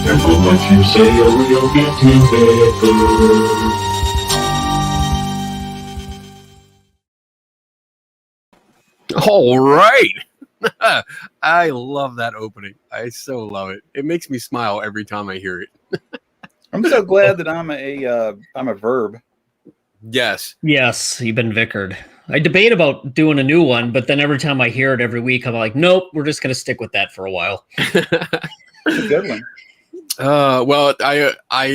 Careful what you say or you'll get too big. All right. I love that opening. I so love it. It makes me smile every time I hear it. I'm so glad that I'm a verb. Yes. Yes, you've been vicared. I debate about doing a new one, but then every time I hear it every week, I'm like, nope, we're just going to stick with that for a while. It's a good one. Well, I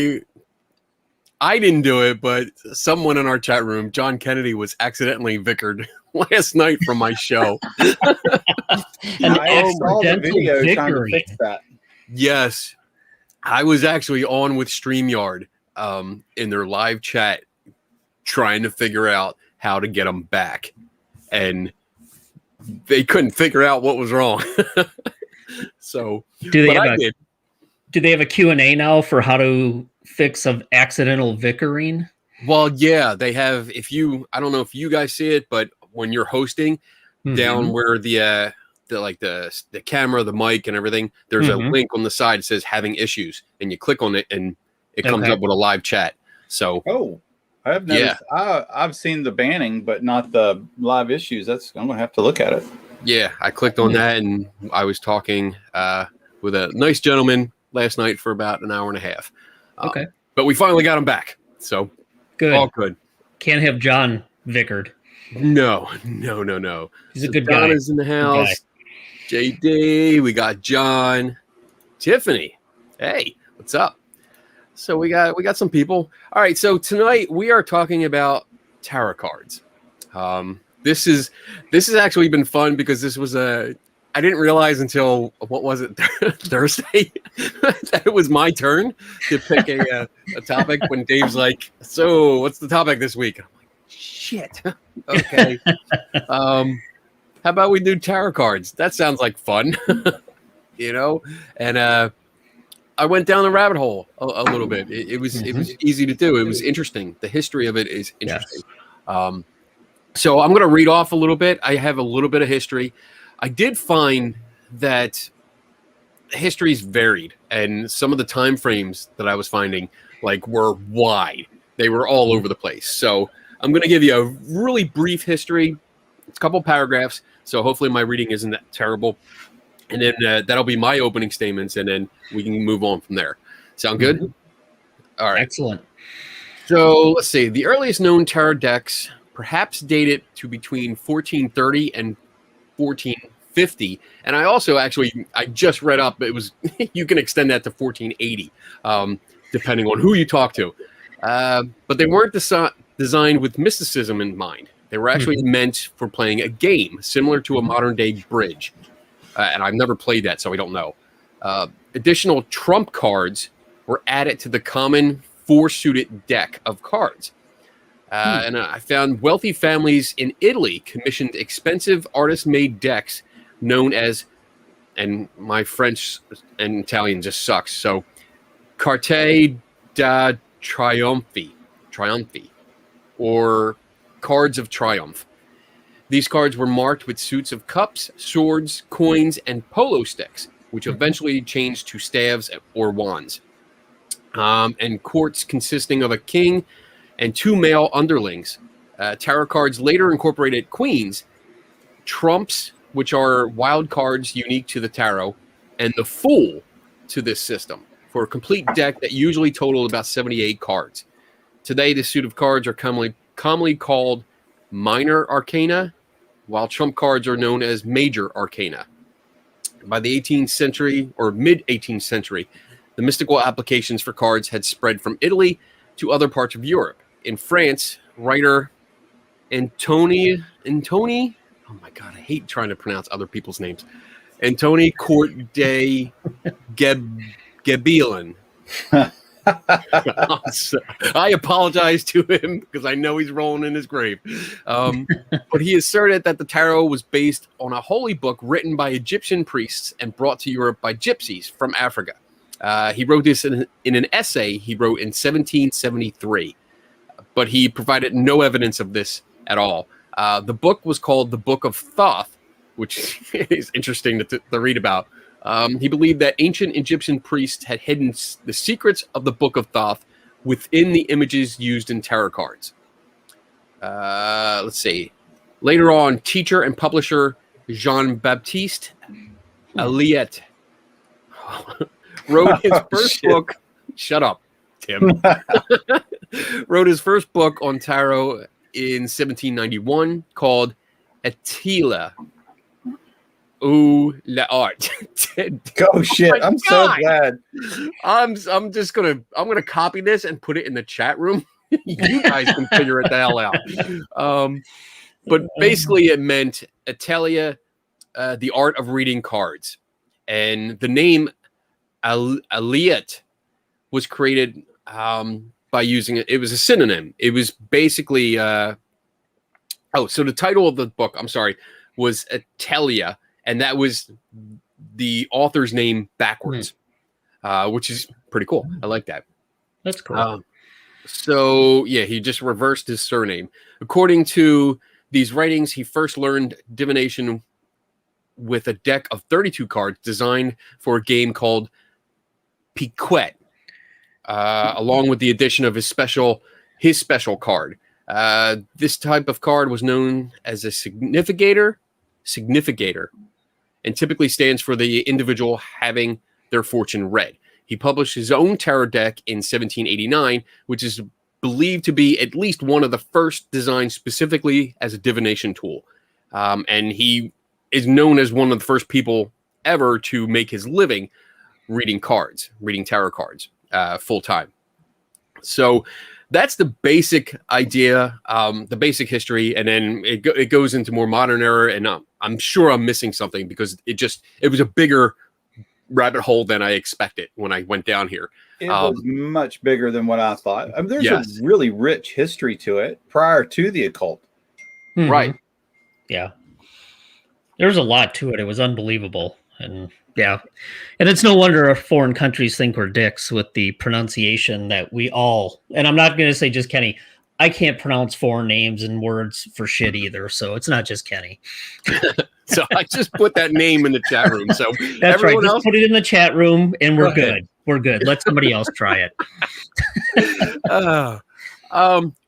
didn't do it, but someone in our chat room, John Kennedy, was accidentally vicared last night from my show. An I saw the accidental video trying to victory. fix that. Yes. I was actually on with StreamYard in their live chat trying to figure out how to get them back. And they couldn't figure out what was wrong. So, Do they have a Q&A now for how to fix of accidental vicaring? Well, yeah, they have. I don't know if you guys see it, but when you're hosting, down where the camera, the mic, and everything, there's a link on the side that says "having issues," and you click on it, and it comes up with a live chat. So, I have noticed. Yeah. I've seen the banning, but not the live issues. I'm gonna have to look at it. Yeah, I clicked on that, and I was talking with a nice gentleman last night for about an hour and a half. Okay, but we finally got him back. So good. All good. Can't have John vicared. No. He's a good guy. John is in the house. JD, we got John, Tiffany. Hey, what's up? So we got some people. All right, so tonight we are talking about tarot cards. This is actually been fun because this was I didn't realize until, what was it, Thursday, that it was my turn to pick a topic when Dave's like, so what's the topic this week? And I'm like, shit. Okay. How about we do tarot cards? That sounds like fun, And I went down the rabbit hole a little bit. It was easy to do. It was interesting. The history of it is interesting. Yes. So I'm going to read off a little bit. I have a little bit of history. I did find that history's varied, and some of the time frames that I was finding were wide. They were all over the place. So I'm going to give you a really brief history, a couple paragraphs. So hopefully my reading isn't that terrible. And then that'll be my opening statements, and then we can move on from there. Sound good? Mm-hmm. All right. Excellent. So let's see. The earliest known tarot decks perhaps dated to between 1430 and 1450, and I just read up. It was you can extend that to 1480, depending on who you talk to. But they weren't designed with mysticism in mind. They were actually meant for playing a game similar to a modern day bridge. And I've never played that, so I don't know. Additional trump cards were added to the common four-suited deck of cards. And I found wealthy families in Italy commissioned expensive artist-made decks known as, and my French and Italian just sucks, so Carte da Trionfi, or Cards of Triumph. These cards were marked with suits of cups, swords, coins, and polo sticks, which eventually changed to staves or wands. And courts consisting of a king and two male underlings. Tarot cards later incorporated queens, trumps, which are wild cards unique to the tarot, and the fool to this system for a complete deck that usually totaled about 78 cards. Today, this suit of cards are commonly called minor arcana, while trump cards are known as major arcana. By the 18th century or mid-18th century, the mystical applications for cards had spread from Italy to other parts of Europe. In France, writer Antony, oh my God, I hate trying to pronounce other people's names. Antony Court de Gebelin. I apologize to him because I know he's rolling in his grave. But he asserted that the tarot was based on a holy book written by Egyptian priests and brought to Europe by gypsies from Africa. He wrote this in an essay he wrote in 1773, but he provided no evidence of this at all. The book was called the Book of Thoth, which is interesting to read about. He believed that ancient Egyptian priests had hidden the secrets of the Book of Thoth within the images used in tarot cards. Let's see. Later on, teacher and publisher Jean-Baptiste Aliette wrote his first book. Shut up, Tim. Wrote his first book on tarot in 1791 called Attila. Ooh, la art. Oh shit! I'm so glad. I'm gonna copy this and put it in the chat room. You guys can figure it the hell out. But basically, it meant Atelier, the art of reading cards, and the name Aliette was created by using it. It was a synonym. It was basically so the title of the book, I'm sorry, was Atelier. And that was the author's name backwards, which is pretty cool. I like that. That's cool. So, yeah, he just reversed his surname. According to these writings, he first learned divination with a deck of 32 cards designed for a game called Piquet, along with the addition of his special card. This type of card was known as a significator, and typically stands for the individual having their fortune read. He published his own tarot deck in 1789, which is believed to be at least one of the first designed specifically as a divination tool. And he is known as one of the first people ever to make his living reading tarot cards full time. So that's the basic idea, the basic history, and then it goes into more modern era. And I'm sure I'm missing something because it was a bigger rabbit hole than I expected when I went down here. It was much bigger than what I thought. I mean, there's Yes. a really rich history to it prior to the occult. Right. Yeah. There's a lot to it. It was unbelievable. And yeah. And it's no wonder foreign countries think we're dicks with the pronunciation that we all, and I'm not going to say just Kenny, I can't pronounce foreign names and words for shit either. So it's not just Kenny. So I just put that name in the chat room. So That's right. everyone Just else, put it in the chat room and we're Go ahead. good. We're good. Let somebody else try it.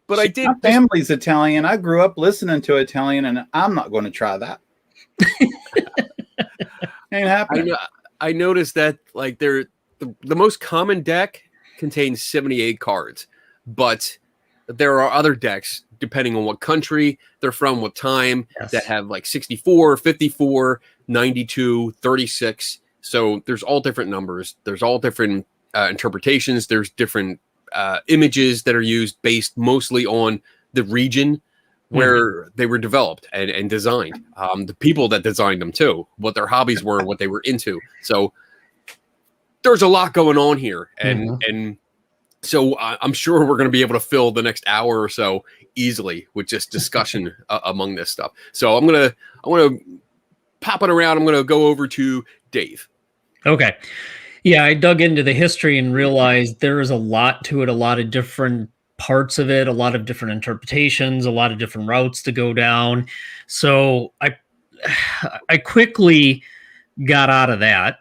but I did. My family's Italian. I grew up listening to Italian, and I'm not going to try that. Ain't happening. I noticed that like the most common deck contains 78 cards, but there are other decks depending on what country they're from, what time, Yes. that have like 64, 54, 92, 36. So there's all different numbers. There's all different interpretations. There's different images that are used based mostly on the region where they were developed and designed. The people that designed them too, what their hobbies were, what they were into. So there's a lot going on here. And so I'm sure we're going to be able to fill the next hour or so easily with just discussion among this stuff. So I'm going to pop it around. I'm going to go over to Dave. Okay. Yeah, I dug into the history and realized there is a lot to it, a lot of different parts of it, a lot of different interpretations, a lot of different routes to go down. So I quickly got out of that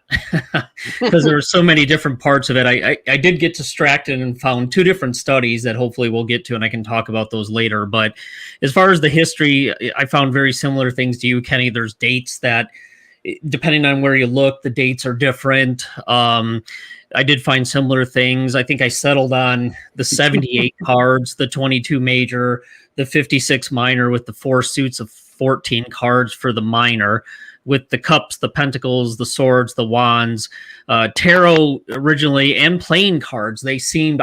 because there were so many different parts of it. I did get distracted and found two different studies that hopefully we'll get to, and I can talk about those later. But as far as the history, I found very similar things to you, Kenny. There's dates that, depending on where you look, the dates are different. I did find similar things. I think I settled on the 78 cards, the 22 major, the 56 minor with the 4 suits of 14 cards for the minor. with the cups, the pentacles, the swords, the wands. Tarot originally and playing cards, I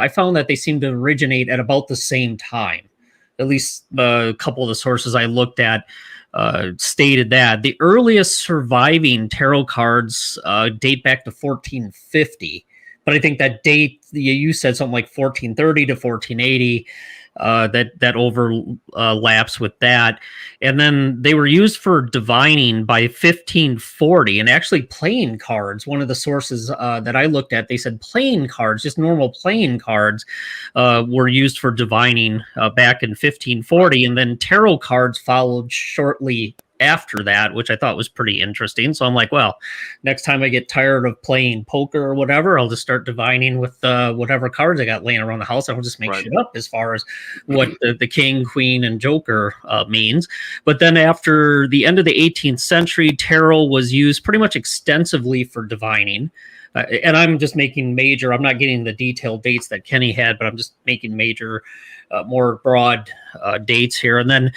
found that they seemed to originate at about the same time. At least a couple of the sources I looked at stated that. The earliest surviving tarot cards date back to 1450. But I think that date, you said something like 1430 to 1480. That overlaps with that. And then they were used for divining by 1540, and actually playing cards. One of the sources that I looked at, they said playing cards, just normal playing cards, were used for divining back in 1540, and then tarot cards followed shortly after that, which I thought was pretty interesting. So I'm like, well, next time I get tired of playing poker or whatever, I'll just start divining with whatever cards I got laying around the house. I'll just make shit up as far as what the king, queen, and joker means. But then after the end of the 18th century, tarot was used pretty much extensively for divining. And I'm just making major, I'm not getting the detailed dates that Kenny had, but I'm just making major, more broad dates here. And then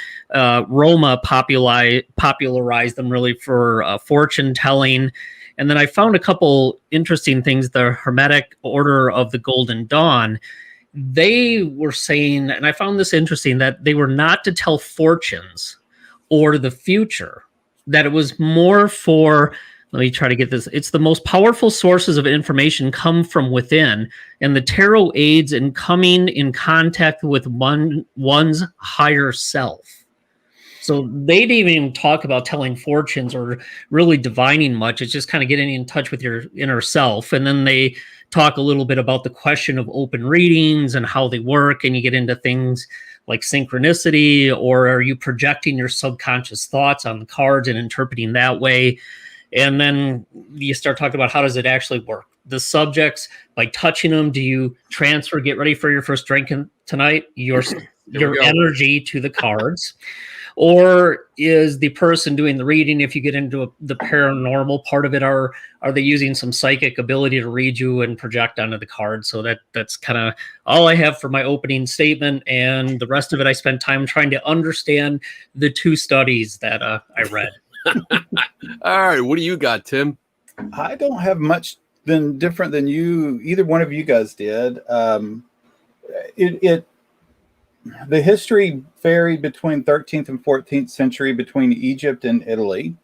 Roma popularized them really for fortune telling. And then I found a couple interesting things. The Hermetic Order of the Golden Dawn, they were saying, and I found this interesting, that they were not to tell fortunes or the future, that it was more for, let me try to get this. It's the most powerful sources of information come from within, and the tarot aids in coming in contact with one's higher self. So they didn't even talk about telling fortunes or really divining much. It's just kind of getting in touch with your inner self. And then they talk a little bit about the question of open readings and how they work, and you get into things like synchronicity, or are you projecting your subconscious thoughts on the cards and interpreting that way? And then you start talking about how does it actually work? The subjects, by touching them, do you transfer, get ready for your first drink tonight, your energy to the cards? Or is the person doing the reading, if you get into the paranormal part of it, are they using some psychic ability to read you and project onto the card? So that's kind of all I have for my opening statement. And the rest of it, I spent time trying to understand the two studies that I read. All right, what do you got, Tim? I don't have much different than either one of you guys did. The history varied between 13th and 14th century between Egypt and Italy,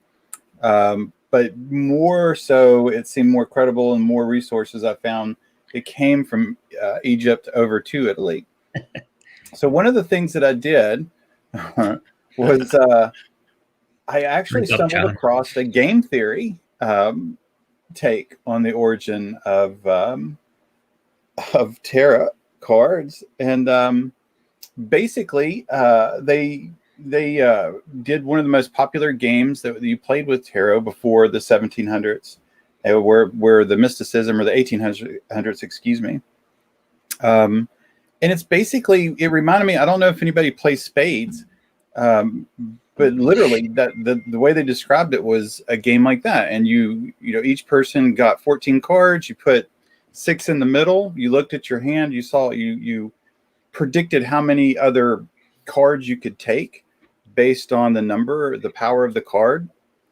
but more so it seemed more credible, and more resources I found it came from Egypt over to Italy. So one of the things that I did was I actually stumbled across a game theory take on the origin of tarot cards, and basically they did one of the most popular games that you played with tarot before the 1700s, where the mysticism, or the 1800s, excuse me. And it's basically, it reminded me, I don't know if anybody plays spades, but literally that the way they described it was a game like that. And you know, each person got 14 cards, you put 6 in the middle, you looked at your hand, you saw, you predicted how many other cards you could take based on the number, the power of the card.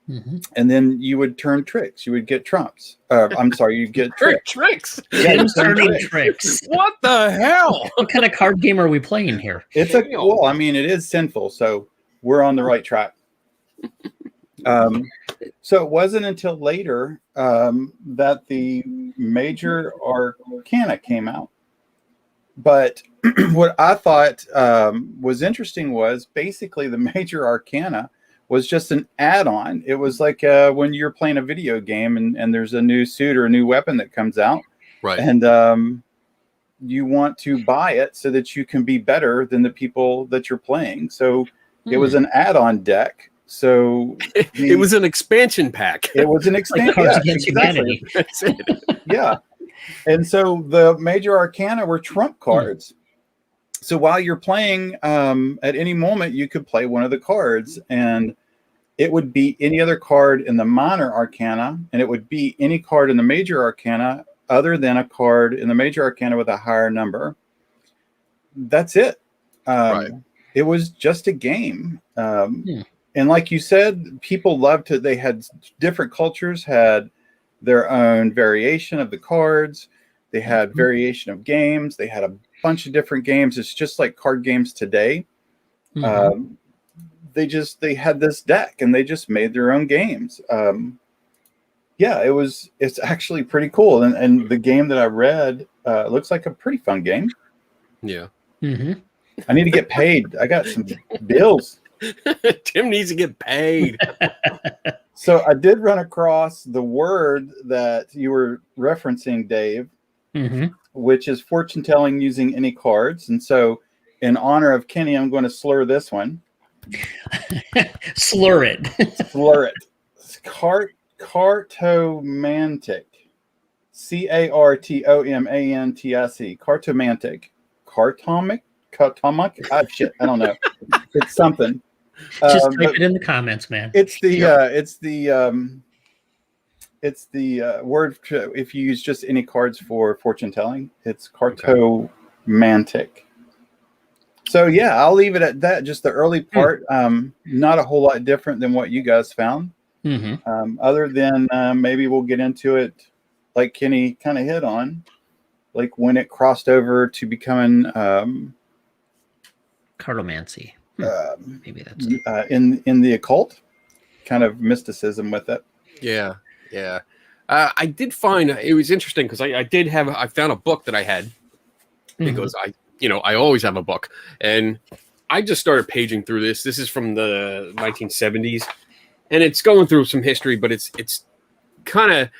Mm-hmm. And then you would turn tricks. You would get trumps. I'm sorry, you'd get tricks. Yeah, turning tricks. What the hell? What kind of card game are we playing here? It's well, I mean, it is sinful, so we're on the right track. So it wasn't until later that the major arcana came out. But what I thought was interesting was basically the major arcana was just an add-on. It was like when you're playing a video game and there's a new suit or a new weapon that comes out. Right. And you want to buy it so that you can be better than the people that you're playing. So it was an add-on deck. So it was an expansion pack. It was an expansion. Like Cards Against Humanity. That's it. Yeah. And so the major arcana were trump cards. So while you're playing, at any moment, you could play one of the cards, and it would be any other card in the minor arcana, and it would be any card in the major arcana other than a card in the major arcana with a higher number. That's it. Right. It was just a game. And like you said, people loved to. They had different cultures had their own variation of the cards. They had variation of games. They had a bunch of different games. It's just like card games today. They had this deck and they just made their own games. Yeah, it's actually pretty cool. And the game that I read looks like a pretty fun game. Yeah. I need to get paid. I got some bills. Tim needs to get paid. So I did run across the word that you were referencing, Dave, which is fortune telling using any cards. And so in honor of Kenny, I'm going to slur this one. Slur it. Slur it. Cartomantic. Cartomantic. Cartomic? Cartomic? Shit, I don't know. It's something. Just type it in the comments, man. It's the word if you use just any cards for fortune telling. It's cartomantic. So yeah, I'll leave it at that. Just the early part, not a whole lot different than what you guys found. Other than maybe we'll get into it, like Kenny kind of hit on, like when it crossed over to becoming cartomancy. Maybe that's in the occult, kind of mysticism with it. Yeah. I did find it was interesting because I found a book that I had because I always have a book, and I just started paging through this. This is from the 1970s, and it's going through some history, but it's kind of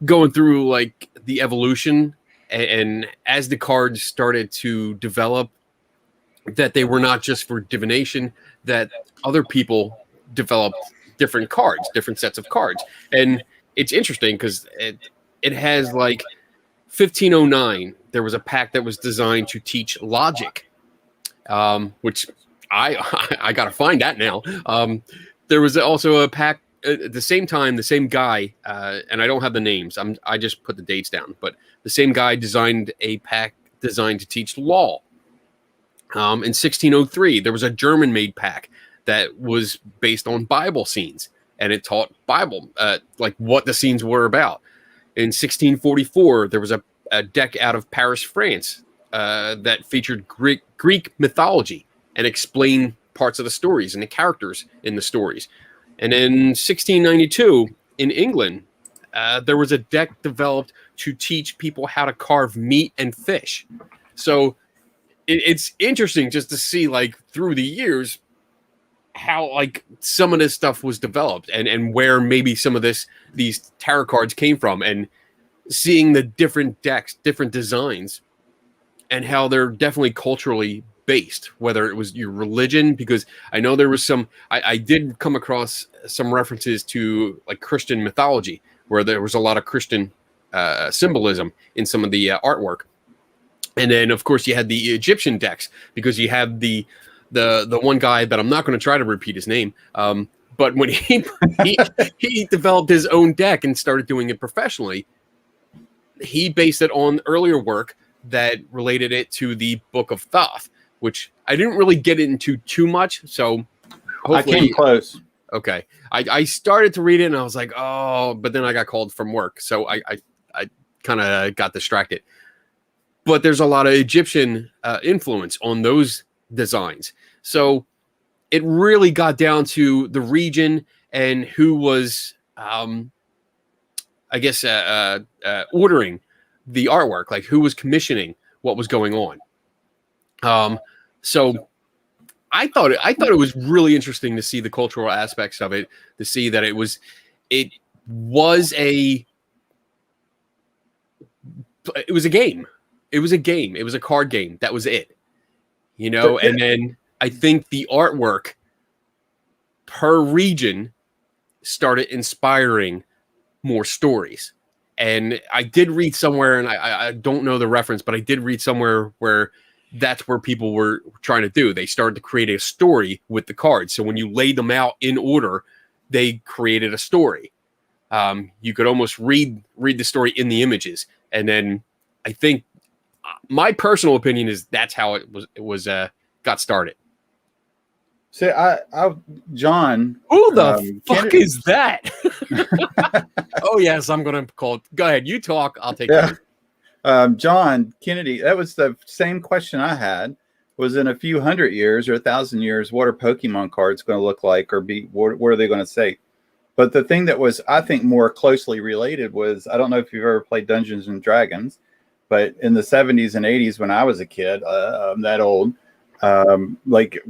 going through like the evolution, and as the cards started to develop, that they were not just for divination, that other people developed different cards, different sets of cards. And it's interesting because it has like 1509, there was a pack that was designed to teach logic, which I got to find that now. There was also a pack at the same time, the same guy, and I don't have the names. I just put the dates down, but the same guy designed a pack designed to teach law. In 1603, there was a German-made pack that was based on Bible scenes, and it taught Bible, like what the scenes were about. In 1644, there was a deck out of Paris, France, that featured Greek mythology and explained parts of the stories and the characters in the stories. And in 1692, in England, there was a deck developed to teach people how to carve meat and fish. So it's interesting just to see, like, through the years, how like some of this stuff was developed and where maybe some of these tarot cards came from, and seeing the different decks, different designs, and how they're definitely culturally based, whether it was your religion, because I know there was some, I did come across some references to like Christian mythology, where there was a lot of Christian symbolism in some of the artwork. And then, of course, you had the Egyptian decks, because you have the one guy that I'm not going to try to repeat his name, but when he developed his own deck and started doing it professionally, he based it on earlier work that related it to the Book of Thoth, which I didn't really get into too much. So I came close. Okay, I started to read it and I was like, oh, but then I got called from work, so I kind of got distracted. But there's a lot of Egyptian influence on those designs. So it really got down to the region and who was, ordering the artwork, like who was commissioning what was going on. So I thought it was really interesting to see the cultural aspects of it, to see that it was a game. It was a game. It was a card game. That was it. You know, and then I think the artwork per region started inspiring more stories. And I did read somewhere, and I don't know the reference, but I did read somewhere where that's where people were trying to do. They started to create a story with the cards. So when you laid them out in order, they created a story. You could almost read the story in the images. And then I think my personal opinion is that's how it was got started. See, John. Who the fuck Kennedy- is that? Oh yes, I'm gonna call it. Go ahead, you talk. I'll take Yeah. it. John Kennedy. That was the same question I had. Was in a few hundred years or 1,000 years, what are Pokemon cards going to look like, or be? What are they going to say? But the thing that was, I think, more closely related was, I don't know if you've ever played Dungeons and Dragons, but in the 70s and 80s, when I was a kid, I'm that old, like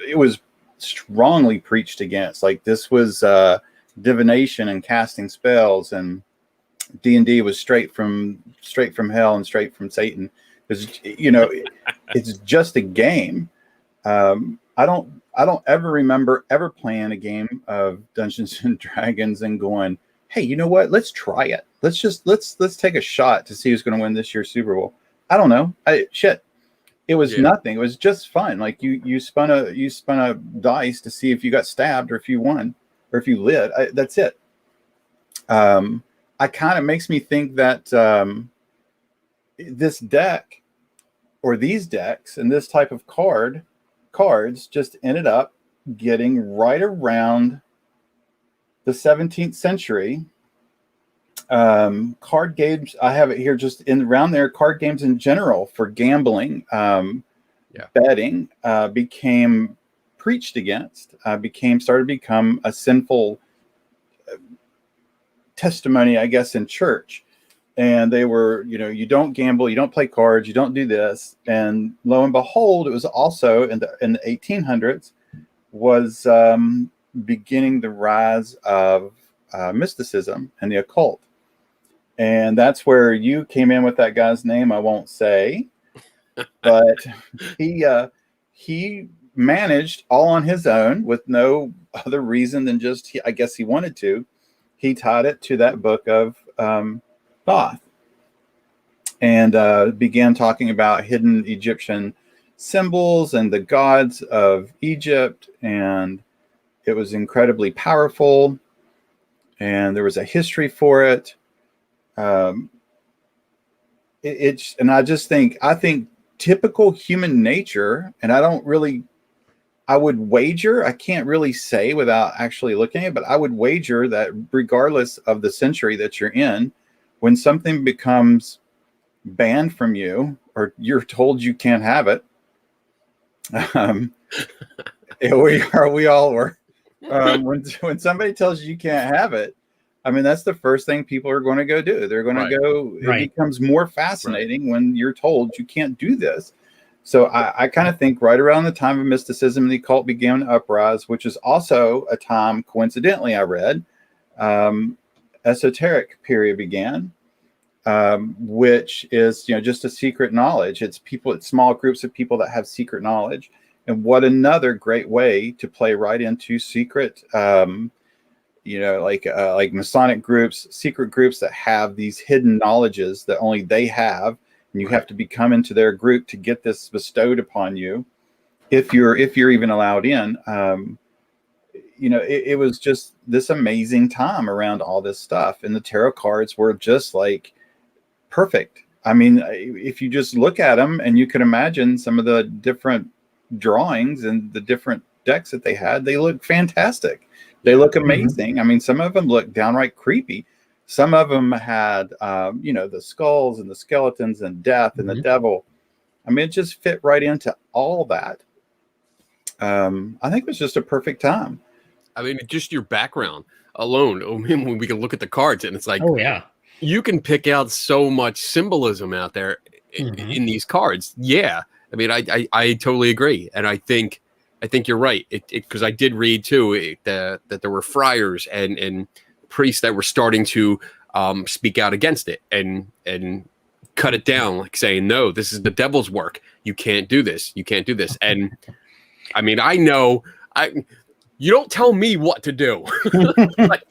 it was strongly preached against. Like this was divination and casting spells, and D&D was straight from hell and straight from Satan. Because it's just a game. I don't ever remember ever playing a game of Dungeons and Dragons and going, hey, you know what? Let's try it. Let's take a shot to see who's going to win this year's Super Bowl. I don't know. It was nothing. It was just fun. Like you spun a dice to see if you got stabbed or if you won or if you lit. That's it. I kind of makes me think that this deck or these decks and this type of cards just ended up getting right around the 17th century. Card games, I have it here just in around there, card games in general for gambling, betting, became preached against, started to become a sinful testimony, I guess, in church. And they were, you don't gamble, you don't play cards, you don't do this. And lo and behold, it was also in the 1800s was beginning the rise of mysticism and the occult. And that's where you came in with that guy's name I won't say, but he managed all on his own with no other reason than just I guess he wanted to. He tied it to that book of Thoth and began talking about hidden Egyptian symbols and the gods of Egypt, and it was incredibly powerful, and there was a history for it. And I think typical human nature, and I would wager, I can't really say without actually looking at it, but I would wager that regardless of the century that you're in, when something becomes banned from you or you're told you can't have it, we all were. When somebody tells you can't have it, I mean, that's the first thing people are going to go do. They're going to go. It becomes more fascinating when you're told you can't do this. So I kind of think right around the time of mysticism and the occult began to uprise, which is also a time, coincidentally, I read, esoteric period began, which is, just a secret knowledge. It's small groups of people that have secret knowledge. And what another great way to play right into secret, like Masonic groups, secret groups that have these hidden knowledges that only they have. And you have to become into their group to get this bestowed upon you, if you're even allowed in. It was just this amazing time around all this stuff, and the tarot cards were just like perfect. I mean, if you just look at them and you can imagine some of the different drawings and the different decks that they had, they look fantastic. They look amazing. I mean, some of them look downright creepy. Some of them had, the skulls and the skeletons and death and the devil. I mean, it just fit right into all that. I think it was just a perfect time. I mean, just your background alone. I mean, when we can look at the cards and it's like, oh yeah, you can pick out so much symbolism out there in these cards. Yeah. I mean, I totally agree. And I think you're right. Because I did read too that there were friars and priests that were starting to speak out against it and cut it down, like saying, no, this is the devil's work. You can't do this. You can't do this. And I mean, you don't tell me what to do. Like,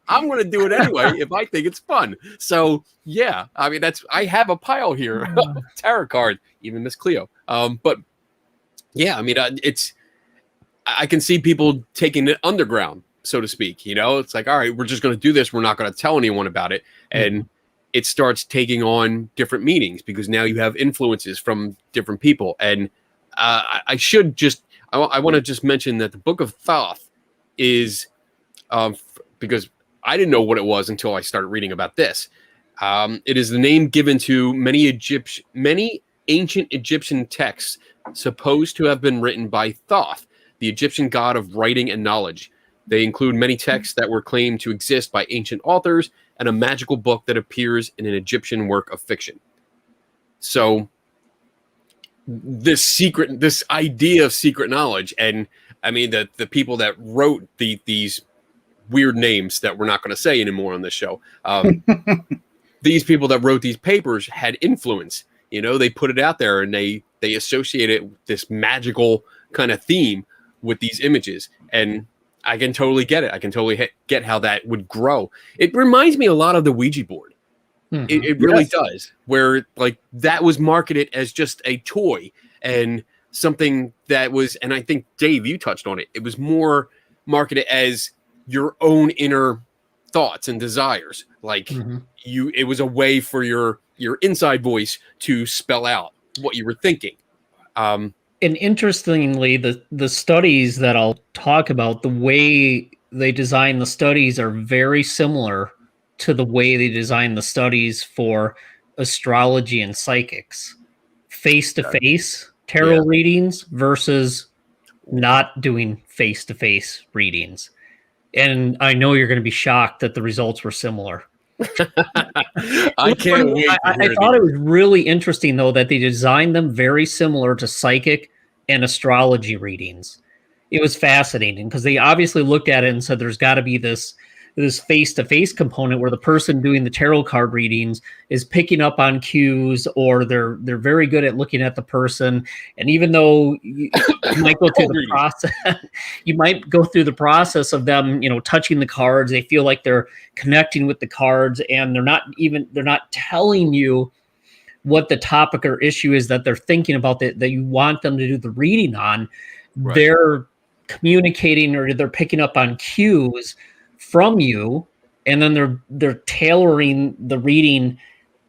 I'm going to do it anyway if I think it's fun. So yeah, I mean, I have a pile here of tarot cards, even Miss Cleo. But yeah, I mean, I can see people taking it underground, so to speak. It's like, all right, we're just going to do this. We're not going to tell anyone about it. And it starts taking on different meanings because now you have influences from different people. And I I want to just mention that the Book of Thoth is, because I didn't know what it was until I started reading about this. It is the name given to many ancient Egyptian texts supposed to have been written by Thoth, the Egyptian god of writing and knowledge. They include many texts that were claimed to exist by ancient authors and a magical book that appears in an Egyptian work of fiction. So this idea of secret knowledge, and I mean the people that wrote these weird names that we're not going to say anymore on this show. These people that wrote these papers had influence. You know, they put it out there and they associated this magical kind of theme with these images. And I can totally get it. I can totally get how that would grow. It reminds me a lot of the Ouija board. Mm-hmm. It really does, where like that was marketed as just a toy and something that was, and I think Dave, you touched on it. It was more marketed as your own inner thoughts and desires. Like it was a way for your inside voice to spell out what you were thinking. And interestingly, the studies that I'll talk about, the way they design the studies are very similar to the way they design the studies for astrology and psychics. Face-to-face tarot readings versus not doing face-to-face readings. And I know you're going to be shocked that the results were similar. I can't wait. I thought it was really interesting, though, that they designed them very similar to psychic and astrology readings. It was fascinating because they obviously looked at it and said there's got to be this face-to-face component where the person doing the tarot card readings is picking up on cues, or they're very good at looking at the person. And even though you might go through the process, of them, touching the cards, they feel like they're connecting with the cards, and they're not telling you what the topic or issue is that they're thinking about that you want them to do the reading on. Right. They're communicating, or they're picking up on cues from you, and then they're tailoring the reading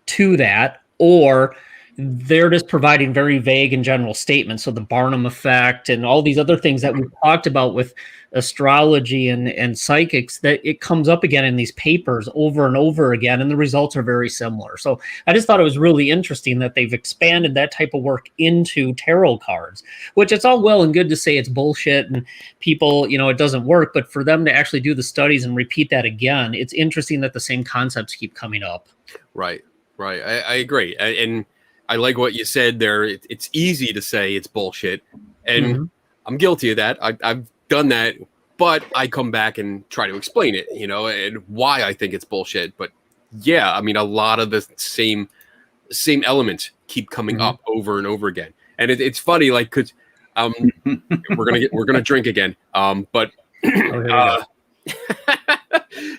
to that, or they're just providing very vague and general statements. So the Barnum effect and all these other things that we've talked about with astrology and psychics, that it comes up again in these papers over and over again, and the results are very similar. So I just thought it was really interesting that they've expanded that type of work into tarot cards, which it's all well and good to say it's bullshit and people, it doesn't work, but for them to actually do the studies and repeat that again, it's interesting that the same concepts keep coming up. Right. I agree. And I like what you said there. It's easy to say it's bullshit, and I'm guilty of that. I've done that, but I come back and try to explain it, and why I think it's bullshit. But yeah, I mean, a lot of the same elements keep coming up over and over again, and it's funny, like, because we're gonna drink again, but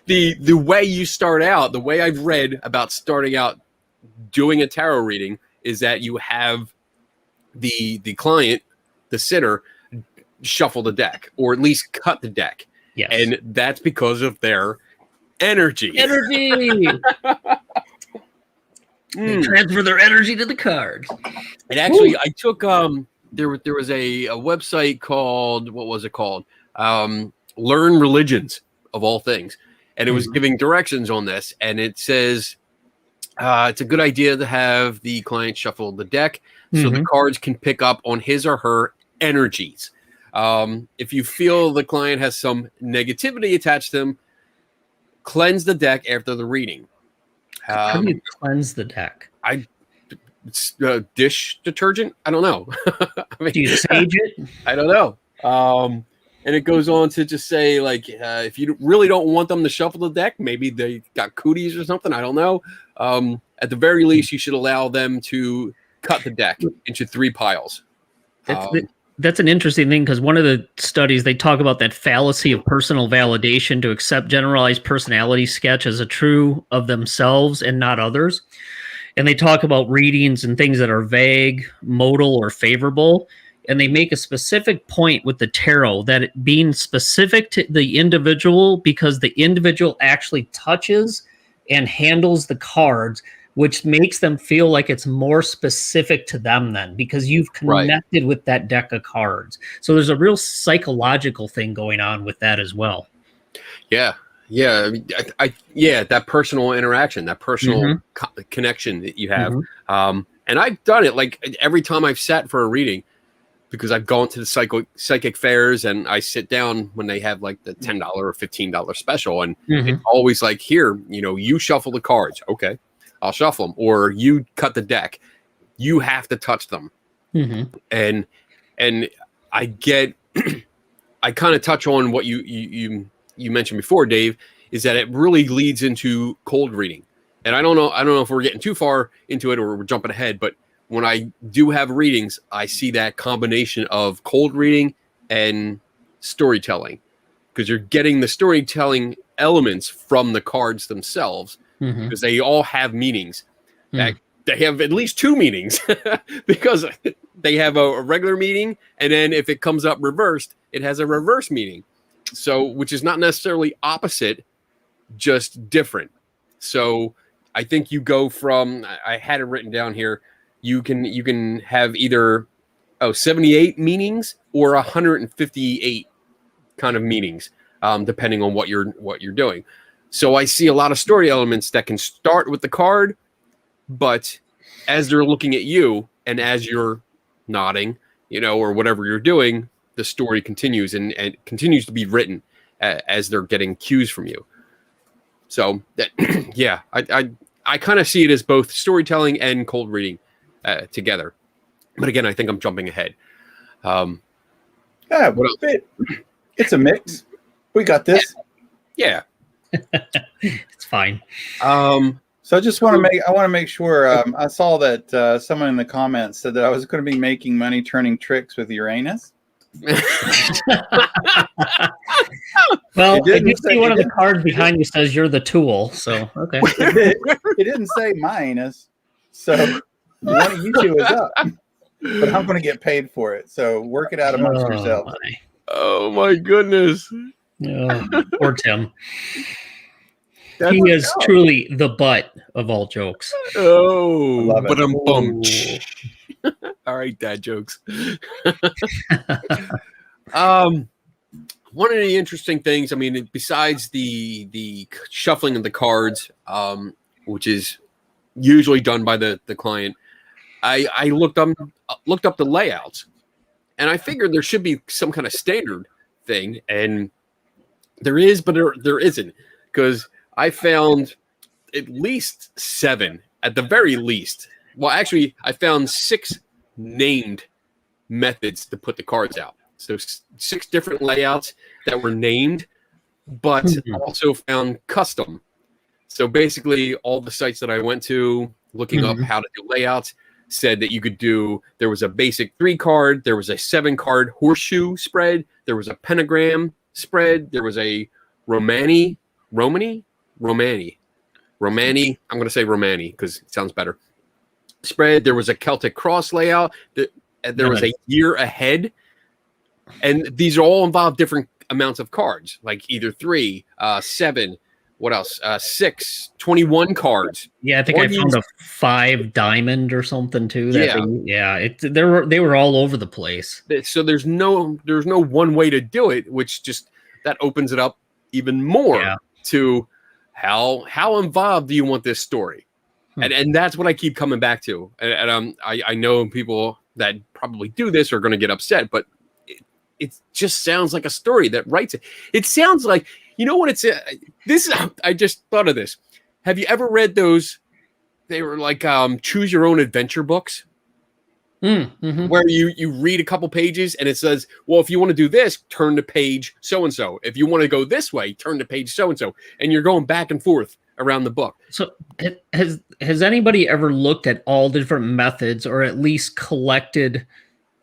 the way you start out, the way I've read about starting out doing a tarot reading, is that you have the client, the sinner, shuffle the deck, or at least cut the deck. Yes. And that's because of their energy. They transfer their energy to the cards. And actually, I took there was a website called, what was it called? Learn Religions, of all things. And it was giving directions on this, and it says it's a good idea to have the client shuffle the deck so the cards can pick up on his or her energies. If you feel the client has some negativity attached to them, cleanse the deck after the reading. How do you cleanse the deck? It's dish detergent. I don't know. Do you sage it? I don't know. And it goes on to just say, like, if you really don't want them to shuffle the deck, maybe they got cooties or something. I don't know. At the very least, you should allow them to cut the deck into 3 piles. That's an interesting thing, because one of the studies, they talk about that fallacy of personal validation, to accept generalized personality sketch as a true of themselves and not others. And they talk about readings and things that are vague, modal, or favorable. And they make a specific point with the tarot that it being specific to the individual, because the individual actually touches and handles the cards, which makes them feel like it's more specific to them then, because you've connected with that deck of cards. So there's a real psychological thing going on with that as well. Yeah. Yeah. I mean, yeah, that personal interaction, that personal connection that you have. And I've done it like every time I've sat for a reading, because I've gone to the psychic fairs and I sit down when they have like the $10 or $15 special. And it's always like, here, you know, you shuffle the cards. Okay, I'll shuffle them. Or you cut the deck. You have to touch them. And I get, I kind of touch on what you mentioned before, Dave, is that it really leads into cold reading. And I don't know if we're getting too far into it or we're jumping ahead, but when I do have readings, I see that combination of cold reading and storytelling, because you're getting the storytelling elements from the cards themselves, because they all have meanings. That they have at least two meanings, because they have a regular meaning, and then if it comes up reversed, it has a reverse meaning. So, which is not necessarily opposite, just different. So I think you go from, I had it written down here, you can have either 78 meanings or 158 kind of meanings, depending on what you're doing. So I see a lot of story elements that can start with the card, but as they're looking at you and as you're nodding, you know, or whatever you're doing, the story continues and continues to be written as they're getting cues from you. So that, yeah, I kind of see it as both storytelling and cold reading together. But again, I think I'm jumping ahead. Yeah, it's a mix. We got this. Yeah. It's fine. So I just want to make sure. I saw that someone in the comments said that I was going to be making money turning tricks with Uranus. Well, I do see one of the cards behind you says you're the tool. So okay. It didn't say minus. So one of you two is up. But I'm going to get paid for it. So work it out amongst yourselves. Oh my goodness. Poor Tim. He is truly the butt of all jokes. Oh, but I'm bummed. All right, dad jokes. One of the interesting things, I mean, besides the shuffling of the cards, which is usually done by the client, I looked up the layouts, and I figured there should be some kind of standard thing, and there is, but there isn't, because I found at least 7, at the very least. Well, actually, I found 6 named methods to put the cards out. So 6 different layouts that were named, but also found custom. So basically, all the sites that I went to, looking up how to do layouts, said that you could do, there was a basic 3 card, there was a 7 card horseshoe spread, there was a pentagram spread, there was a Romani, I'm going to say Romani because it sounds better. Spread, there was a Celtic cross layout, there was a year ahead, and these are all involve different amounts of cards, like either 3, 7, what else? 6, 21 cards. Yeah, I think I found a 5 diamond or something too. They were all over the place. So there's no one way to do it, which just that opens it up even more to how involved do you want this story, and that's what I keep coming back to. And I know people that probably do this are going to get upset, but it just sounds like a story that writes it. It sounds like, you know what it's this. I just thought of this. Have you ever read those? They were like choose your own adventure books. Where you read a couple pages and it says, well, if you want to do this, turn to page so-and-so. If you want to go this way, turn to page so-and-so. And you're going back and forth around the book. So has anybody ever looked at all the different methods, or at least collected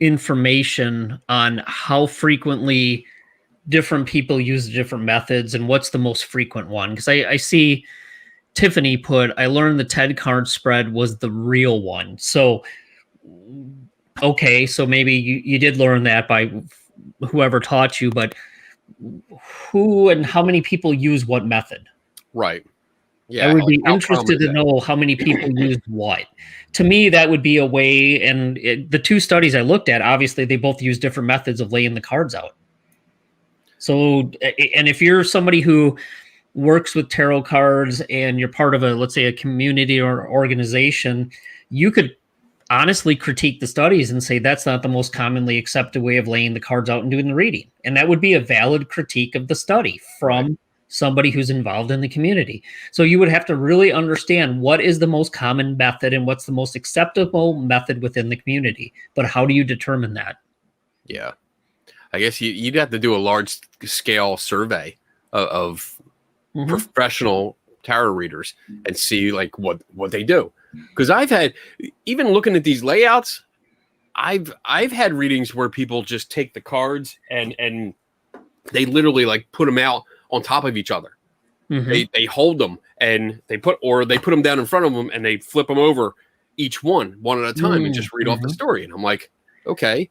information on how frequently different people use different methods and what's the most frequent one? Because I see Tiffany put, I learned the 10 card spread was the real one. So okay, so maybe you did learn that by whoever taught you, but who and how many people use what method? Right. Yeah, I would be how common interested is to that? know how many people used what. To me, that would be a way. And the two studies I looked at, obviously, they both use different methods of laying the cards out. So, and if you're somebody who works with tarot cards and you're part of a, let's say, a community or organization, you could honestly critique the studies and say that's not the most commonly accepted way of laying the cards out and doing the reading. And that would be a valid critique of the study from somebody who's involved in the community. So you would have to really understand what is the most common method and what's the most acceptable method within the community. But how do you determine that? Yeah. I guess you'd have to do a large scale survey of professional tarot readers and see like what they do. Because I've had, even looking at these layouts, I've had readings where people just take the cards and they literally like put them out on top of each other. They hold them and they put them down in front of them and they flip them over each one at a time and just read off the story. And I'm like, okay.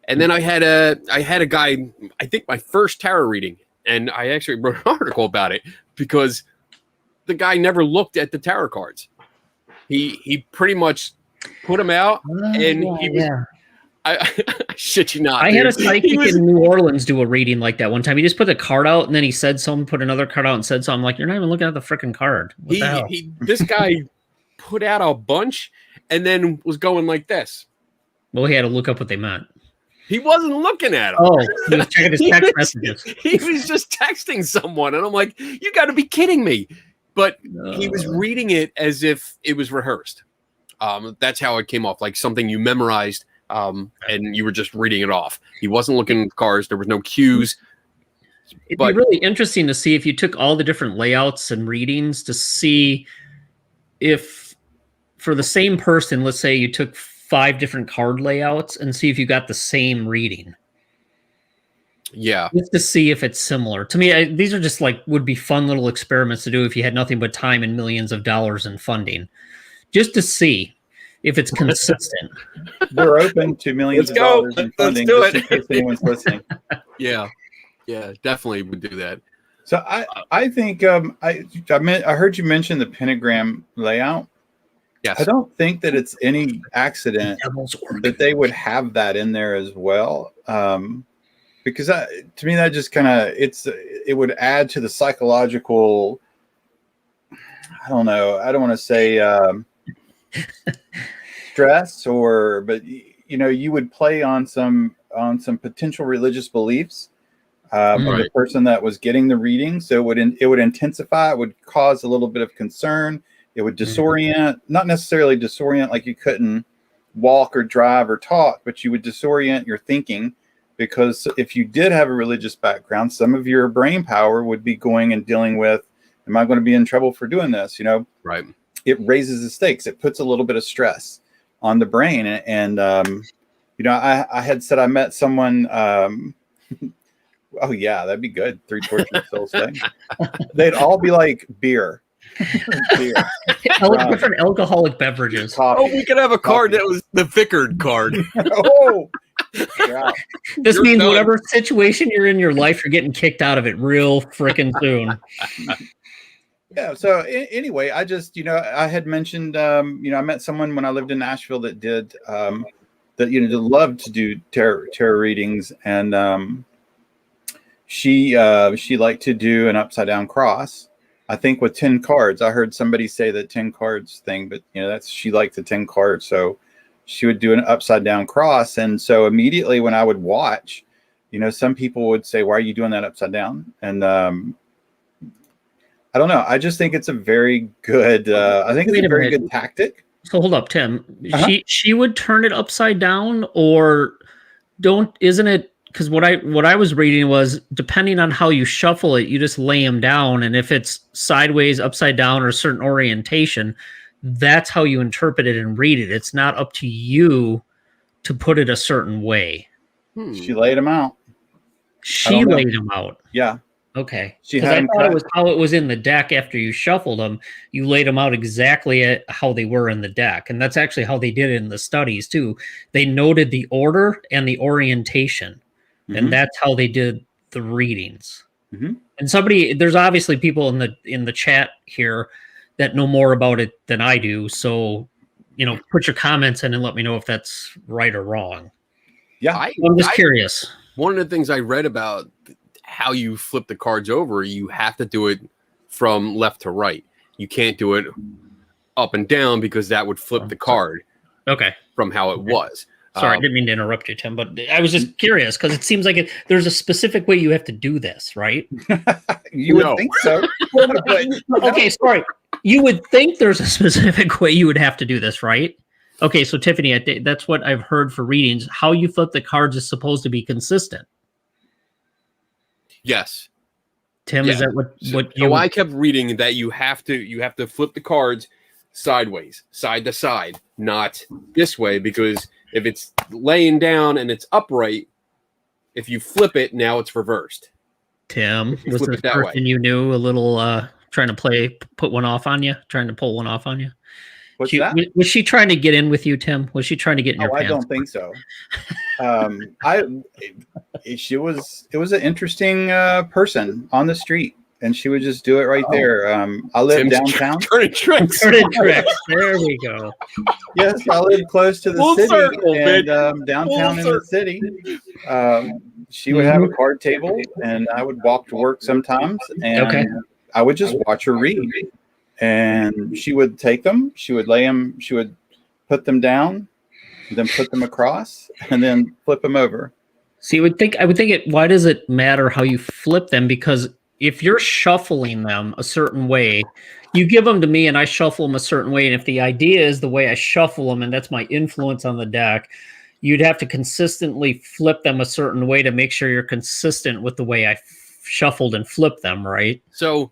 And then I had a guy, I think my first tarot reading, and I actually wrote an article about it because the guy never looked at the tarot cards. He pretty much put them out, and he was. I shit you not. I had a psychic in New Orleans do a reading like that one time. He just put a card out, and then he said something, put another card out, and said something. I'm like, you're not even looking at the freaking card. What the hell? This guy put out a bunch, and then was going like this. Well, he had to look up what they meant. He wasn't looking at him. Oh, he was checking his text messages. He was just texting someone, and I'm like, you got to be kidding me. But he was reading it as if it was rehearsed. That's how it came off, like something you memorized, and you were just reading it off. He wasn't looking at the cards. There was no cues. It'd be really interesting to see if you took all the different layouts and readings to see if, for the same person, let's say you took 5 different card layouts and see if you got the same reading. Yeah. Just to see if it's similar. To me, these are just like would be fun little experiments to do if you had nothing but time and millions of dollars in funding. Just to see if it's consistent. We're open to millions of dollars in funding. Let's do just in case anyone's listening. Yeah, definitely would do that. So I think I heard you mention the pentagram layout. Yes. I don't think that it's any accident that they would have that in there as well. Because to me, that just kind of it would add to the psychological. I don't know. I don't want to say stress but you would play on some potential religious beliefs of the person that was getting the reading. So it would intensify. It would cause a little bit of concern. It would disorient, not necessarily disorient like you couldn't walk or drive or talk, but you would disorient your thinking, because if you did have a religious background, some of your brain power would be going and dealing with, am I going to be in trouble for doing this? Right. It raises the stakes. It puts a little bit of stress on the brain. And I had said I met someone, oh yeah, that'd be good. 3 tortured souls thing. They'd all be like beer. Different alcoholic beverages. Coffee. Oh, we could have a card that was the Vickard card. Oh, yeah. This means whatever situation you're in your life, you're getting kicked out of it real freaking soon. Yeah. So anyway, I just, I had mentioned, I met someone when I lived in Nashville that did, loved to do tarot readings, and she liked to do an upside down cross. I think with 10 cards. I heard somebody say that 10 cards thing, but she liked the 10 cards, so she would do an upside down cross. And so immediately when I would watch, some people would say, "Why are you doing that upside down?" And I don't know. I just think it's a very good. I think it's a very good tactic. So hold up, Tim. She would turn it upside down, or isn't it? Because what I was reading was, depending on how you shuffle it, you just lay them down, and if it's sideways, upside down, or a certain orientation, that's how you interpret it and read it. It's not up to you to put it a certain way. She laid them out. She laid them out. Yeah. Okay. Because I thought it was how it was in the deck after you shuffled them. You laid them out exactly at how they were in the deck. And that's actually how they did it in the studies too. They noted the order and the orientation. And that's how they did the readings. And there's obviously people in the chat here that know more about it than I do. So, put your comments in and let me know if that's right or wrong. Yeah. I'm just curious. One of the things I read about how you flip the cards over, you have to do it from left to right. You can't do it up and down because that would flip the card from how it was. Sorry, I didn't mean to interrupt you, Tim, but I was just curious because it seems like there's a specific way you have to do this, right? You would think so. Okay, sorry. You would think there's a specific way you would have to do this, right? Okay, so Tiffany, that's what I've heard for readings. How you flip the cards is supposed to be consistent. Yes. Tim, is that what you? So I kept reading that you have to flip the cards sideways, side to side, not this way, because if it's laying down and it's upright, if you flip it, now it's reversed. Tim, was this person you knew a little trying to pull one off on you? What's that? Was she trying to get in with you, Tim? Was she trying to get in your pants? I don't think so. It was an interesting person on the street, and she would just do it right there. I live downtown. Turning tricks. There we go. Yes, I live close to the Full city, circle, and downtown in the city. She would have a card table, and I would walk to work sometimes, and I would just watch her read. And she would take them, she would lay them, she would put them down, then put them across, and then flip them over. See, why does it matter how you flip them? Because if you're shuffling them a certain way, you give them to me and I shuffle them a certain way. And if the idea is the way I shuffle them and that's my influence on the deck, you'd have to consistently flip them a certain way to make sure you're consistent with the way I shuffled and flipped them, right? So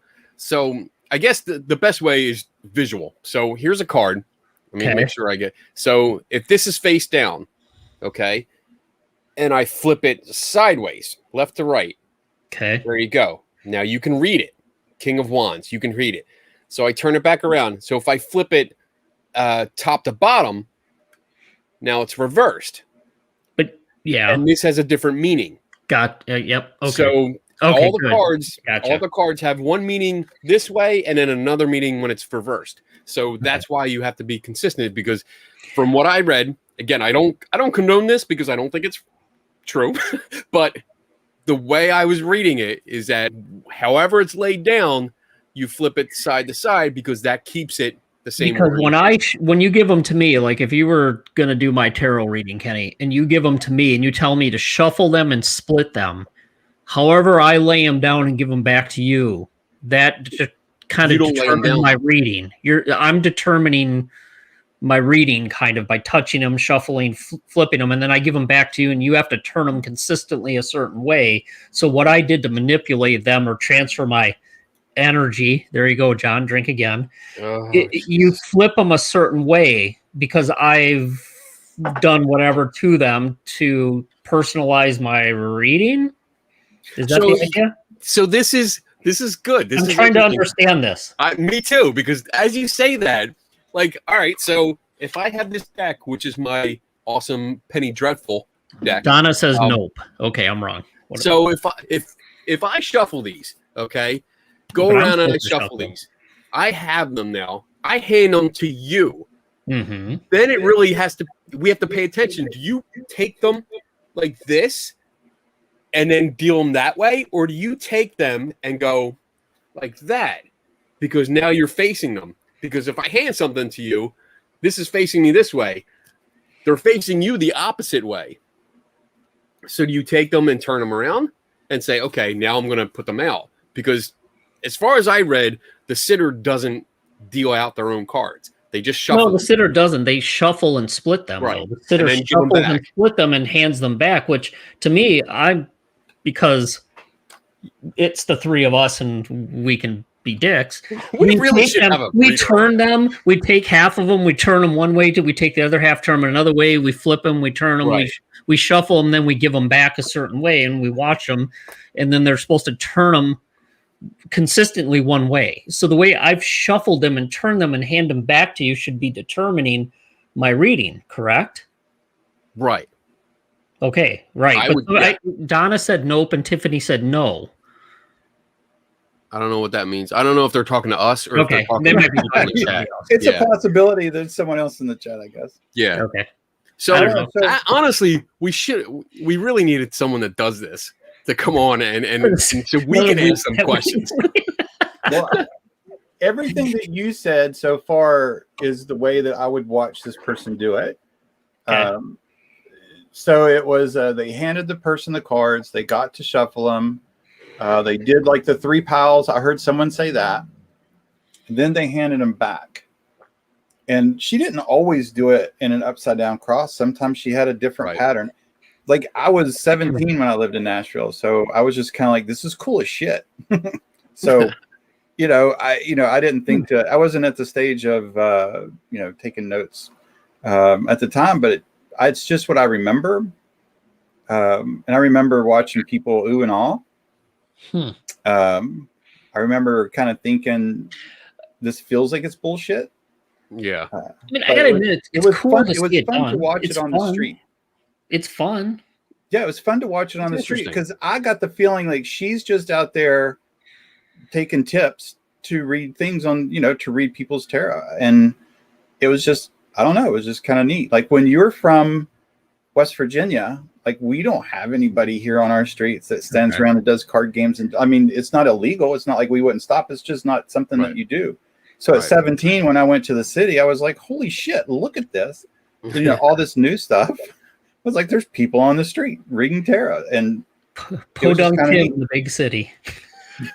I guess the best way is visual. So here's a card. Let me make sure I get. So if this is face down, okay, and I flip it sideways, left to right. Okay. There you go. Now you can read it. King of Wands. You can read it. So I turn it back around. So if I flip it top to bottom, now it's reversed. But yeah. And this has a different meaning. Yep. Okay. So all the cards have one meaning this way and then another meaning when it's reversed. So that's why you have to be consistent, because from what I read, again, I don't condone this because I don't think it's true, but the way I was reading it is that however it's laid down, you flip it side to side because that keeps it the same. Because when you give them to me, like if you were going to do my tarot reading, Kenny, and you give them to me and you tell me to shuffle them and split them, however I lay them down and give them back to you, that kind of determines my reading. I'm determining my reading kind of by touching them, shuffling, flipping them, and then I give them back to you, and you have to turn them consistently a certain way. So what I did to manipulate them or transfer my energy, there you go, John, drink again. You flip them a certain way because I've done whatever to them to personalize my reading. Is that the idea? So this is good. I'm trying to understand this. Me too, because as you say that, like, all right, so if I have this deck, which is my awesome Penny Dreadful deck. Donna says nope. Okay, I'm wrong. So if I shuffle these, okay, go around and I shuffle these, I have them now. I hand them to you. Mm-hmm. Then it really we have to pay attention. Do you take them like this and then deal them that way? Or do you take them and go like that? Because now you're facing them. Because if I hand something to you, this is facing me this way. They're facing you the opposite way. So do you take them and turn them around and say, okay, now I'm going to put them out? Because as far as I read, the sitter doesn't deal out their own cards. They just shuffle. No, the sitter doesn't. They shuffle and split them. Right. The sitter shuffles and split them and hands them back, which to me, because it's the three of us and we can be dicks. We really should have a we turn them. We take half of them. We turn them one way. We take the other half, turn them another way. We flip them. We turn them. Right. We shuffle them. Then we give them back a certain way, and we watch them. And then they're supposed to turn them consistently one way. So the way I've shuffled them and turned them and hand them back to you should be determining my reading. Correct? Right. Okay. Right. Donna said nope, and Tiffany said no. I don't know what that means. I don't know if they're talking to us or if they're Okay, talking they might be to talking the to chat. somebody else. It's Yeah. a possibility there's someone else in the chat, I guess. Yeah. Okay. So I don't know. honestly, we really needed someone that does this to come on and so we can ask some questions. Well, everything that you said so far is the way that I would watch this person do it. Okay. So it was they handed the person the cards. They got to shuffle them. They did like the 3 piles. I heard someone say that. And then they handed them back. And she didn't always do it in an upside down cross. Sometimes she had a different pattern. Like I was 17 when I lived in Nashville, so I was just kind of like, this is cool as shit. So, I didn't think I wasn't at the stage of taking notes at the time, but it's just what I remember. And I remember watching people ooh and all. I remember kind of thinking, this feels like it's bullshit. Yeah. I mean, I gotta admit, it's cool fun. to It was see it fun done. to watch It's it on fun. the street. It's fun. Yeah, it was fun to watch it on the It's street interesting. because I got the feeling like she's just out there taking tips to read things on, to read people's tarot. And it was just, I don't know, it was just kind of neat. Like when you're from West Virginia, like we don't have anybody here on our streets that stands around and does card games. And I mean, it's not illegal. It's not like we wouldn't stop. It's just not something that you do. So at 17, when I went to the city, I was like, holy shit, look at this. All this new stuff. I was like, there's people on the street reading tarot. And Podunk Tim in the big city.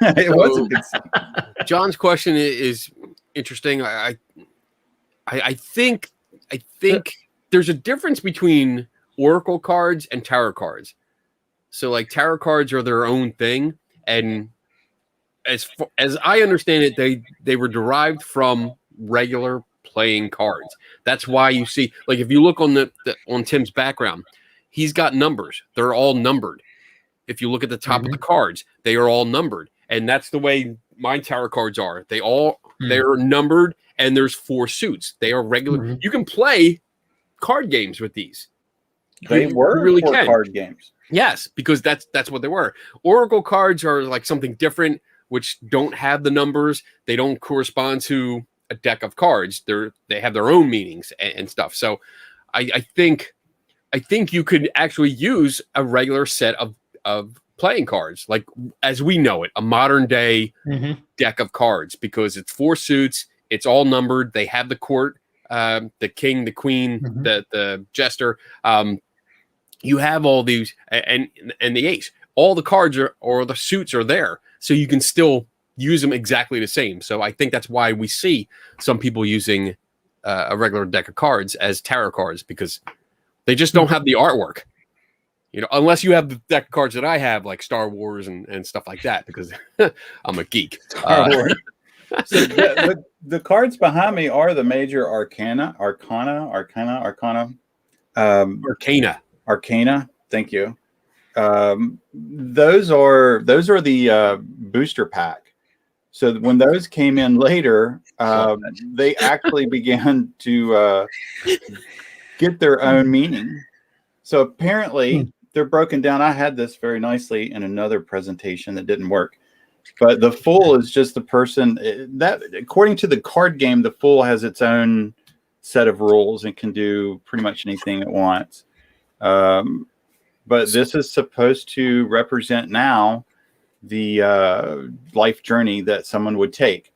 It was a big city. John's question is interesting. I think there's a difference between oracle cards and tarot cards. So like tarot cards are their own thing, and as I understand it, they were derived from regular playing cards. That's why you see, like if you look on on Tim's background, he's got numbers. They're all numbered. If you look at the top of the cards, they are all numbered, and that's the way my tarot cards are. They're numbered, and there's 4 suits. They are regular. You can play card games with these. They were really 4 can. card games. Yes, because that's what they were. Oracle cards are like something different, which don't have the numbers. They don't correspond to a deck of cards. They have their own meanings and stuff. So I think you could actually use a regular set of playing cards, like as we know it, a modern day deck of cards, because it's 4 suits. It's all numbered. They have the court, the king, the queen, the jester. You have all these and the ace. All the cards or the suits are there, so you can still use them exactly the same. So I think that's why we see some people using a regular deck of cards as tarot cards, because they just don't have the artwork. Unless you have the deck of cards that I have, like Star Wars and stuff like that, because I'm a geek. Star Wars. So the cards behind me are the major arcana. Thank you. Those are the booster pack. So when those came in later, they actually began to get their own meaning. So apparently they're broken down. I had this very nicely in another presentation that didn't work. But the Fool is just the person that, according to the card game, the Fool has its own set of rules and can do pretty much anything it wants. But this is supposed to represent now the life journey that someone would take.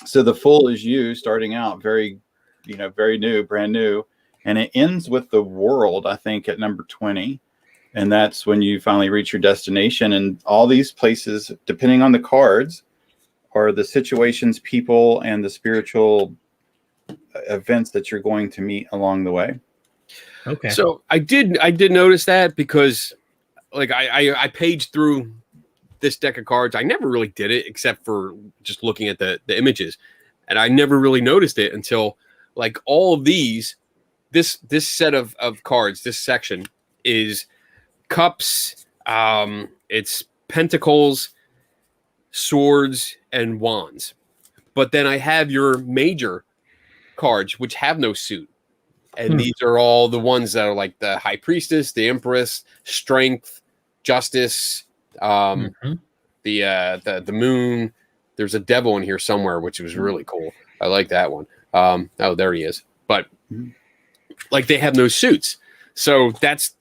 So the Fool is you starting out very new, brand new. And it ends with the World, I think, at number 20. And that's when you finally reach your destination. And all these places, depending on the cards, are the situations, people, and the spiritual events that you're going to meet along the way. Okay. So I did notice that, because like I paged through this deck of cards. I never really did it except for just looking at the images. And I never really noticed it until like all of these, this set of cards, this section is cups, it's pentacles, swords, and wands. But then I have your major cards, which have no suit. And these are all the ones that are like the High Priestess, the Empress, Strength, Justice, the moon. There's a devil in here somewhere, which was really cool. I like that one. Oh, there he is. But like they have no suits, so that's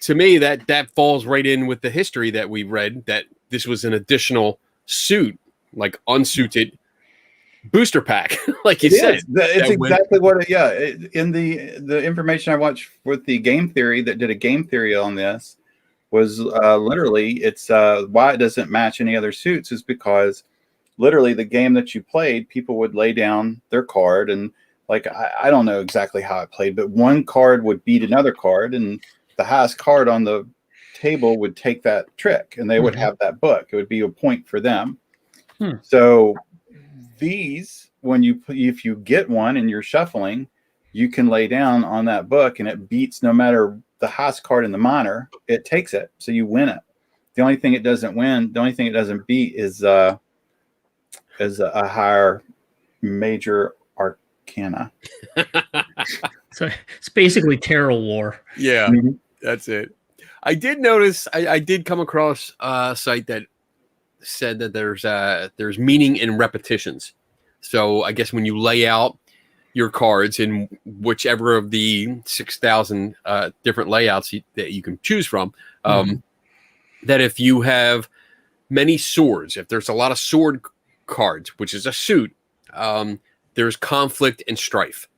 to me that falls right in with the history that we read. That this was an additional suit, like unsuited booster pack, like you said. It's exactly what. In the information I watched with the game theory that did a game theory on this was literally it's why it doesn't match any other suits is because literally the game that you played, people would lay down their card and like I don't know exactly how it played, but one card would beat another card, and the highest card on the table would take that trick, and they would have that book. It would be a point for them. So these, if you get one and you're shuffling, you can lay down on that book, and it beats no matter the highest card in the minor. It takes it, so you win it. The only thing it doesn't beat is a higher major arcana. So it's basically Tarot War. Yeah, that's it. I did notice. I did come across a site that said that there's meaning in repetitions. So I guess when you lay out your cards in whichever of the 6,000 different layouts that you can choose from, that if you have many swords, if there's a lot of sword cards, which is a suit, there's conflict and strife.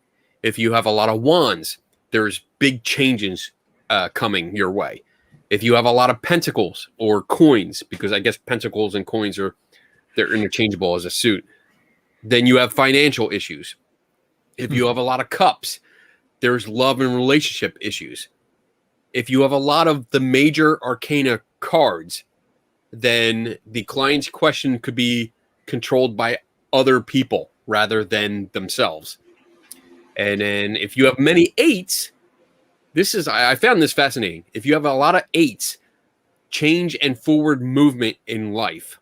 If you have a lot of wands, there's big changes coming your way. If you have a lot of pentacles or coins, because I guess pentacles and coins they're interchangeable as a suit, then you have financial issues. If you have a lot of cups, there's love and relationship issues. If you have a lot of the major arcana cards, then the client's question could be controlled by other people rather than themselves. And then if you have many eights, I found this fascinating. If you have a lot of eights, change and forward movement in life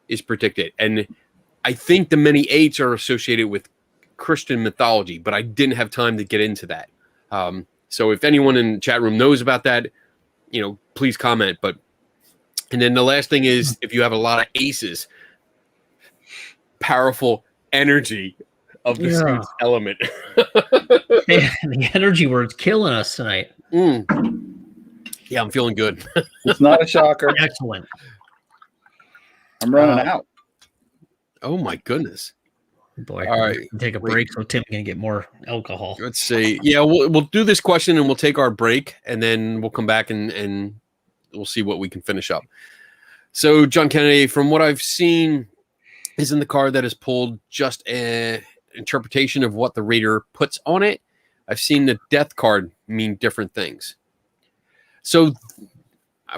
is predicted. And I think the many eights are associated with Christian mythology, but I didn't have time to get into that. So if anyone in the chat room knows about that, please comment. And then the last thing is, if you have a lot of aces, powerful energy of the suit's element. The energy word's killing us tonight. Yeah, I'm feeling good. It's not a shocker. Excellent. I'm running out. Oh my goodness. Boy, all right, take a break so Tim can get more alcohol. Let's see. Yeah, we'll do this question and we'll take our break, and then we'll come back and we'll see what we can finish up. So, John Kennedy, from what I've seen, isn't the card that is pulled just an interpretation of what the reader puts on it? I've seen the death card mean different things. So,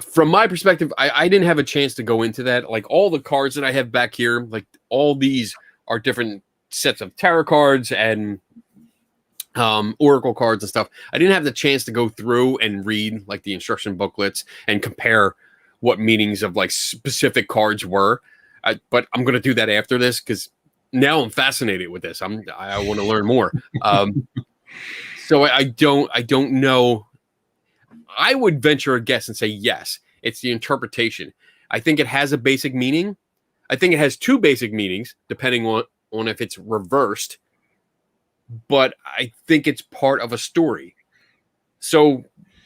from my perspective, I didn't have a chance to go into that. Like all the cards that I have back here, like all these are different sets of tarot cards and oracle cards and stuff. I didn't have the chance to go through and read like the instruction booklets and compare what meanings of like specific cards were. But I'm going to do that after this because now I'm fascinated with this. I want to learn more. So I don't know. I would venture a guess and say yes, it's the interpretation. I think it has a basic meaning. I think it has two basic meanings, depending on if it's reversed. But I think it's part of a story. So,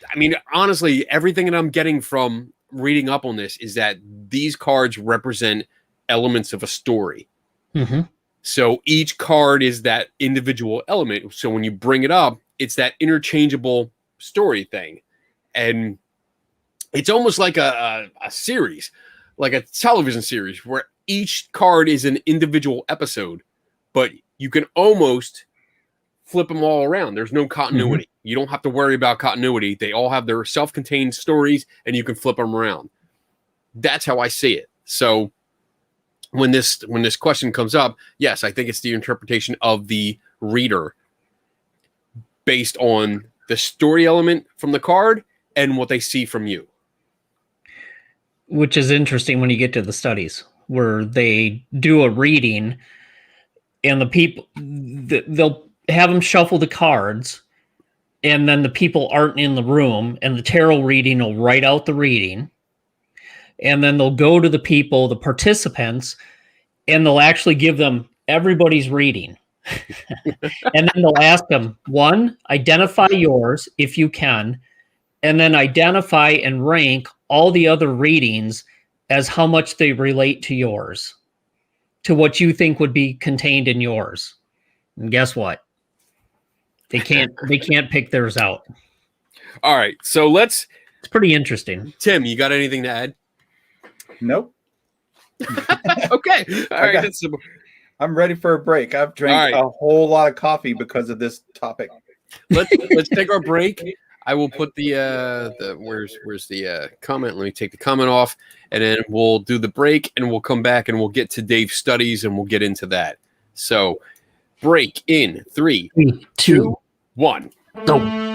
I mean, honestly, everything that I'm getting from reading up on this is that these cards represent elements of a story. So each card is that individual element. So when you bring it up, it's that interchangeable story thing. And it's almost like a series, like a television series where each card is an individual episode, but you can almost flip them all around. There's no continuity. You don't have to worry about continuity. They all have their self-contained stories and you can flip them around. That's how I see it. So when this question comes up, yes, I think it's the interpretation of the reader based on the story element from the card and what they see from you. Which is interesting when you get to the studies where they do a reading and the people, they'll have them shuffle the cards and then the people aren't in the room and the tarot reading will write out the reading. and then they'll go to the people, the participants, and they'll actually give them everybody's reading. And then they'll ask them, one, identify yours if you can, and then identify and rank all the other readings as how much they relate to yours, to what you think would be contained in yours. And guess what? They can't pick theirs out. All right, so it's pretty interesting. Tim, you got anything to add? Nope. Okay. All right. I'm ready for a break. I've drank a whole lot of coffee because of this topic. Let's take our break. I will put the where's the comment? Let me take the comment off, and then we'll do the break, and we'll come back and we'll get to Dave's studies, and we'll get into that. So, break in 3, 2, 1, go.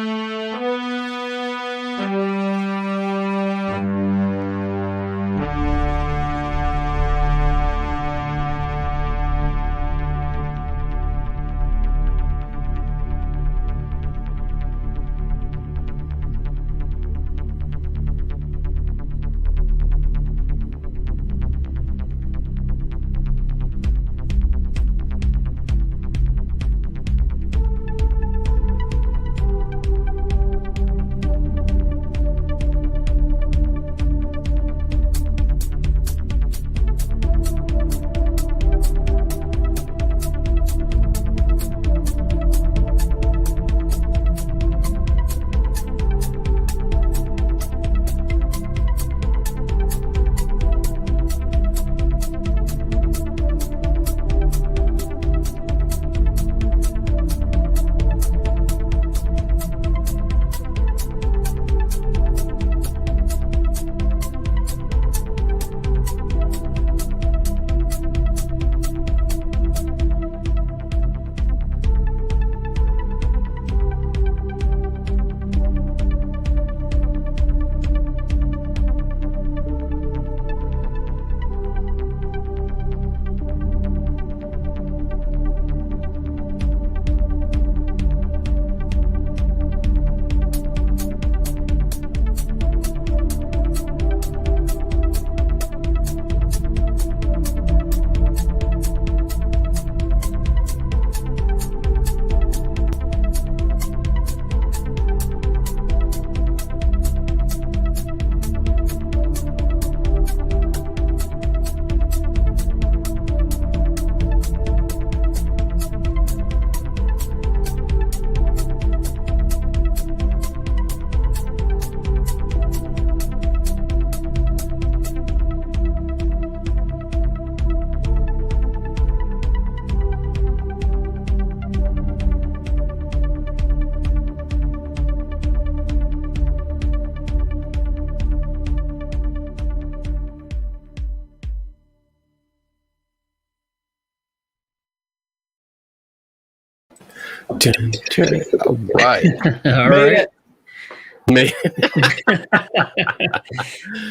All right. All right.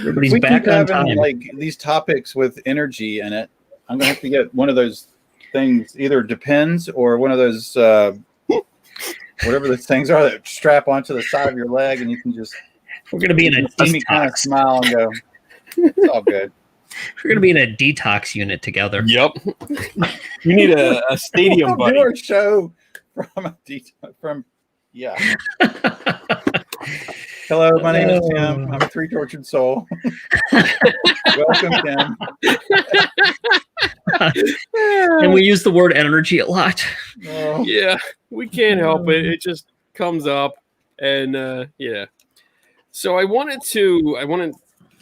Everybody's back on time. Like these topics with energy in it, I'm gonna have to get one of those things. Either Depends or one of those whatever the things are that strap onto the side of your leg, and you can just. We're gonna be in a see me kind of smile and go. It's all good. We're gonna be in a detox unit together. Yep. You need a stadium buddy. Do our show from yeah. Hello, my name is Tim. I'm a 3 tortured soul. Welcome, Tim. And we use the word energy a lot. Oh. Yeah, we can't help it. It just comes up, and yeah. So I wanted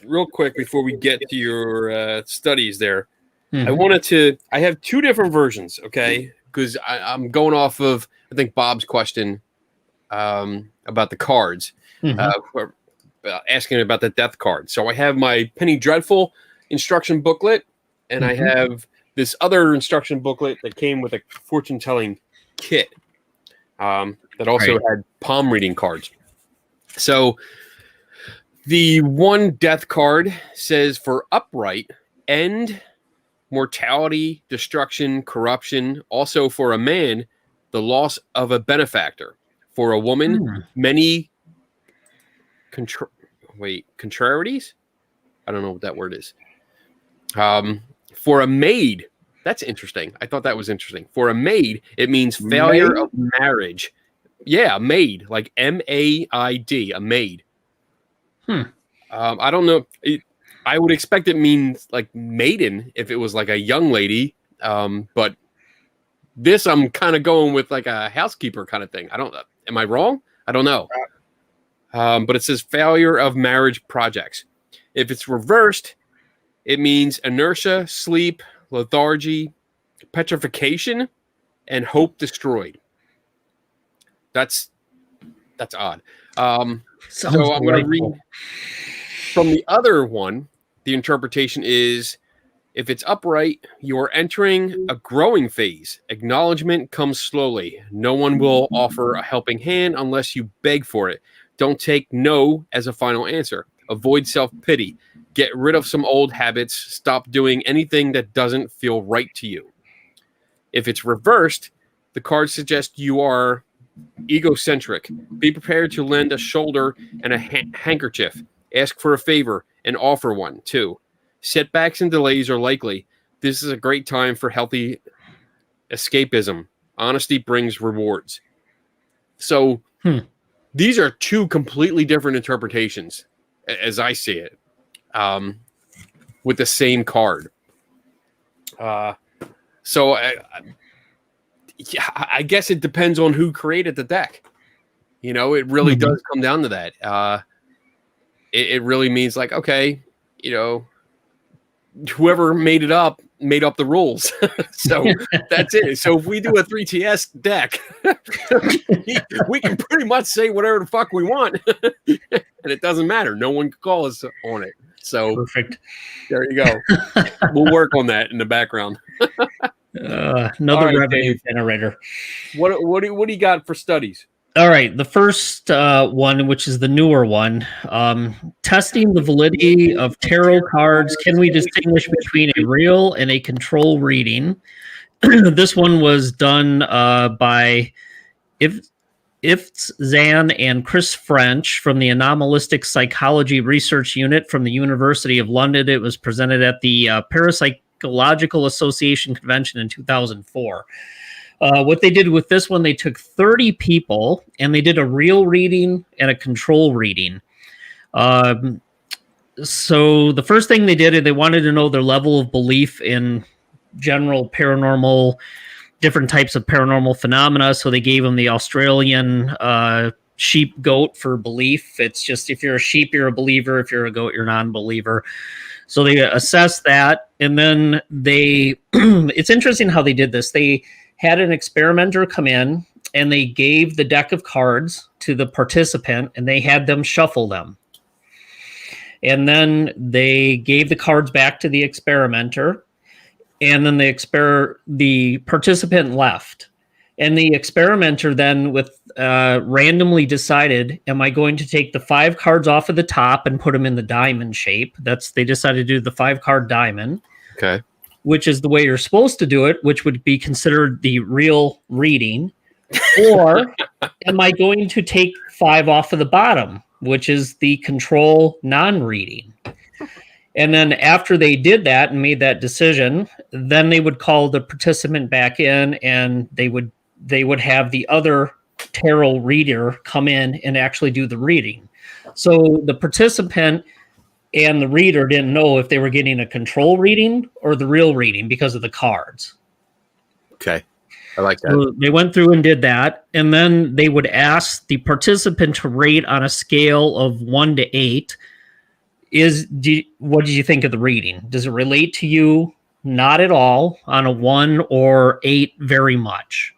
real quick before we get to your studies there. Mm-hmm. I have 2 different versions, okay? Because I'm going off of, I think, Bob's question about the cards, asking about the death card. So I have my Penny Dreadful instruction booklet, and I have this other instruction booklet that came with a fortune-telling kit that also had palm reading cards. So the one death card says for upright, end, mortality, destruction, corruption. Also for a man, the loss of a benefactor. For a woman, many contrarieties. I don't know what that word is. For a maid, that's interesting. I thought that was interesting. For a maid, it means failure Maid? of marriage. Yeah, maid, like M-A-I-D, a maid. I don't know. I would expect it means like maiden if it was like a young lady. But this, I'm kind of going with like a housekeeper kind of thing. I don't. Am I wrong? I don't know. But it says failure of marriage projects. If it's reversed, it means inertia, sleep, lethargy, petrification, and hope destroyed. That's odd. So I'm going to read from the other one. The interpretation is, if it's upright, you are entering a growing phase. Acknowledgement comes slowly. No one will offer a helping hand unless you beg for it. Don't take no as a final answer. Avoid self-pity. Get rid of some old habits. Stop doing anything that doesn't feel right to you. If it's reversed, the card suggests you are egocentric. Be prepared to lend a shoulder and a handkerchief. Ask for a favor and offer one, too. Setbacks and delays are likely. This is a great time for healthy escapism. Honesty brings rewards. So these are two completely different interpretations, as I see it, with the same card. So I guess it depends on who created the deck. You know, it really does come down to that. It really means like, okay, you know, whoever made up the rules. So that's it. So if we do a 3TS deck, we can pretty much say whatever the fuck we want. And it doesn't matter. No one can call us on it. So perfect. There you go. We'll work on that in the background. Another right, revenue Dave. generator. What do you got for studies? All right, the first one, which is the newer one, testing the validity of tarot cards. Can we distinguish between a real and a control reading? This one was done by Zan and Chris French from the Anomalistic Psychology Research Unit from the University of London. It was presented at the Parapsychological Association Convention in 2004. What they did with this one, they took 30 people and they did a real reading and a control reading. So the first thing they did is they wanted to know their level of belief in general paranormal, different types of paranormal phenomena. So they gave them the Australian sheep goat for belief. It's just if you're a sheep, you're a believer. If you're a goat, you're a non-believer. So they assessed that. And then they, it's interesting how they did this. They had an experimenter come in and they gave the deck of cards to the participant and they had them shuffle them. And then they gave the cards back to the experimenter and then the participant left. And the experimenter then randomly decided, am I going to take the 5 cards off of the top and put them in the diamond shape? They decided to do the 5-card diamond. Okay. Which is the way you're supposed to do it, which would be considered the real reading. Or am I going to take 5 off of the bottom, which is the control non-reading? And then after they did that and made that decision, then they would call the participant back in and they would have the other tarot reader come in and actually do the reading. So the participant and the reader didn't know if they were getting a control reading or the real reading because of the cards. Okay. I like that. So they went through and did that. And then they would ask the participant to rate on a scale of 1 to 8. What did you think of the reading? Does it relate to you? Not at all. On a 1 or 8, very much.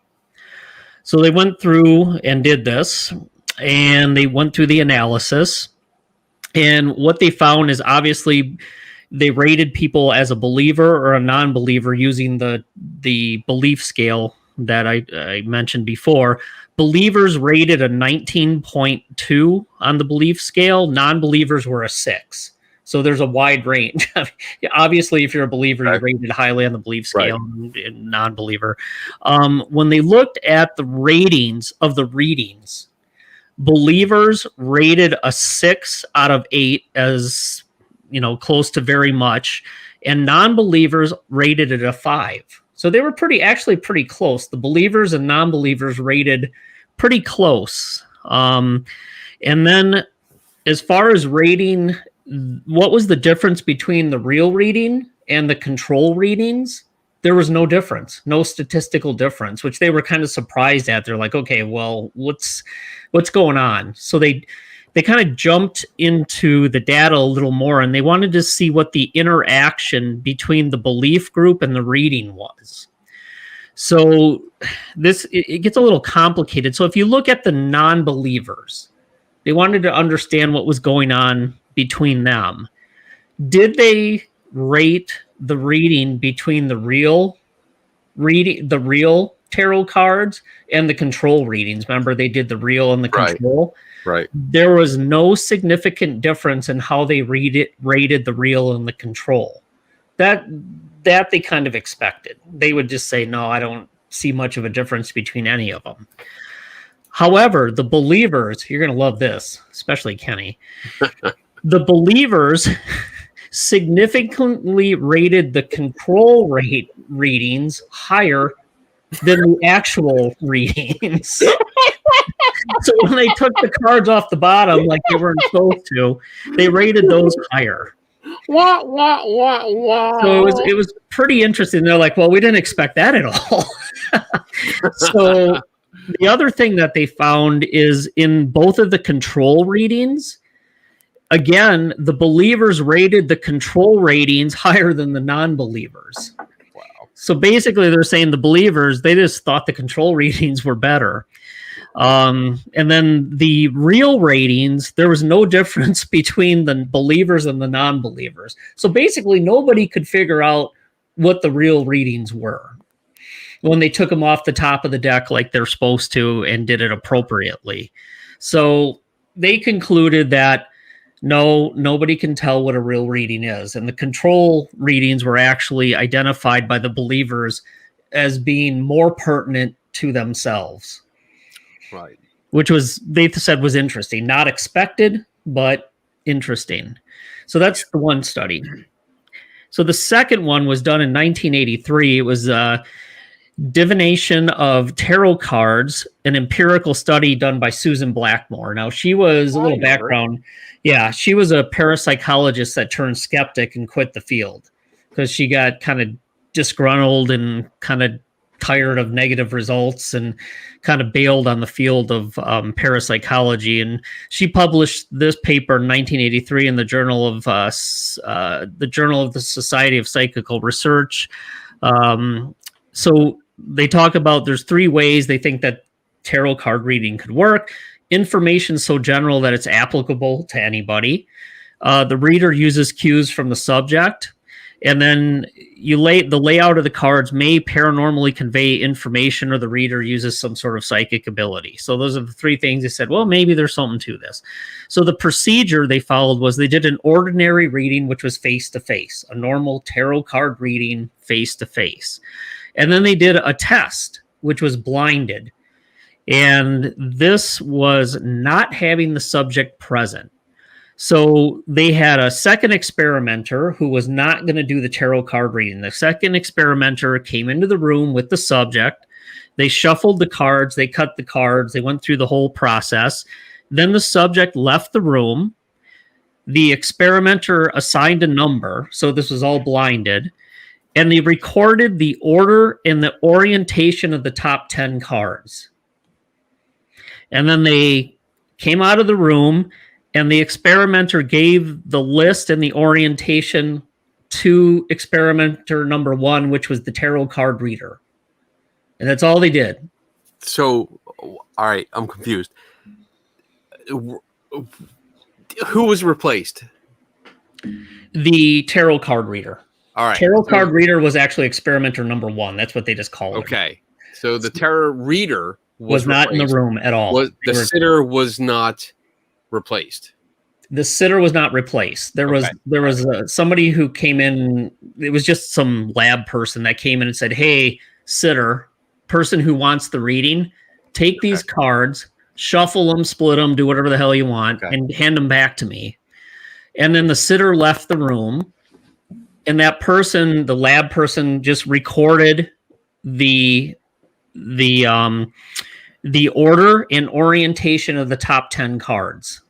So they went through and did this. And they went through the analysis. And what they found is obviously they rated people as a believer or a non-believer using the belief scale that I mentioned before. Believers rated a 19.2 on the belief scale. Non-believers were a 6. So there's a wide range. Obviously, if you're a believer, you're rated highly on the belief scale, and non-believer. When they looked at the ratings of the readings, believers rated a 6 out of 8 as, close to very much, and non-believers rated it a 5. So they were actually pretty close. The believers and non-believers rated pretty close. And then as far as rating, what was the difference between the real reading and the control readings? There was no difference, no statistical difference, which they were kind of surprised at. They're like, okay, well, what's going on? So they kind of jumped into the data a little more, and they wanted to see what the interaction between the belief group and the reading was. So it gets a little complicated. So if you look at the non-believers, they wanted to understand what was going on between them. Did they rate the reading between the real tarot cards and the control readings? Remember, they did the real and the control. Right. There was no significant difference in how they rated the real and the control. That they kind of expected. They would just say, no, I don't see much of a difference between any of them. However, the believers, you're going to love this, especially Kenny. The believers significantly rated the control readings higher than the actual readings. So when they took the cards off the bottom, like they weren't supposed to, they rated those higher. So it was pretty interesting. They're like, well, we didn't expect that at all. So the other thing that they found is in both of the control readings, again, the believers rated the control ratings higher than the non-believers. Wow. So basically they're saying the believers, they just thought the control readings were better. And then the real ratings, there was no difference between the believers and the non-believers. So basically nobody could figure out what the real readings were when they took them off the top of the deck like they're supposed to and did it appropriately. So they concluded that no, nobody can tell what a real reading is. And the control readings were actually identified by the believers as being more pertinent to themselves. Right. Which was, they said, was interesting. Not expected, but interesting. So that's the one study. So the second one was done in 1983. It was divination of tarot cards, an empirical study done by Susan Blackmore. Now, she was a little background. Yeah, she was a parapsychologist that turned skeptic and quit the field because she got kind of disgruntled and kind of tired of negative results and kind of bailed on the field of parapsychology. And she published this paper in 1983 in the Journal of the Society of Psychical Research. So they talk about there's 3 ways they think that tarot card reading could work. Information so general that it's applicable to anybody. The reader uses cues from the subject. And then the layout of the cards may paranormally convey information, or the reader uses some sort of psychic ability. So those are the 3 things they said, well, maybe there's something to this. So the procedure they followed was they did an ordinary reading, which was face-to-face, a normal tarot card reading face-to-face. And then they did a test, which was blinded. And this was not having the subject present. So they had a second experimenter who was not going to do the tarot card reading. The second experimenter came into the room with the subject. They shuffled the cards. They cut the cards. They went through the whole process. Then the subject left the room. The experimenter assigned a number. So this was all blinded. And they recorded the order and the orientation of the top 10 cards. And then they came out of the room, and the experimenter gave the list and the orientation to experimenter number 1, which was the tarot card reader. And that's all they did. So, all right, I'm confused. Who was replaced? The tarot card reader. All right. Tarot card reader was actually experimenter number 1. That's what they just called it. Okay. So the tarot reader was not in the room at all. The sitter was not replaced. The sitter was not replaced. There was somebody who came in. It was just some lab person that came in and said, "Hey, sitter, person who wants the reading, take these cards, shuffle them, split them, do whatever the hell you want, and hand them back to me." And then the sitter left the room, and that person, the lab person, just recorded the order and orientation of the top 10 cards.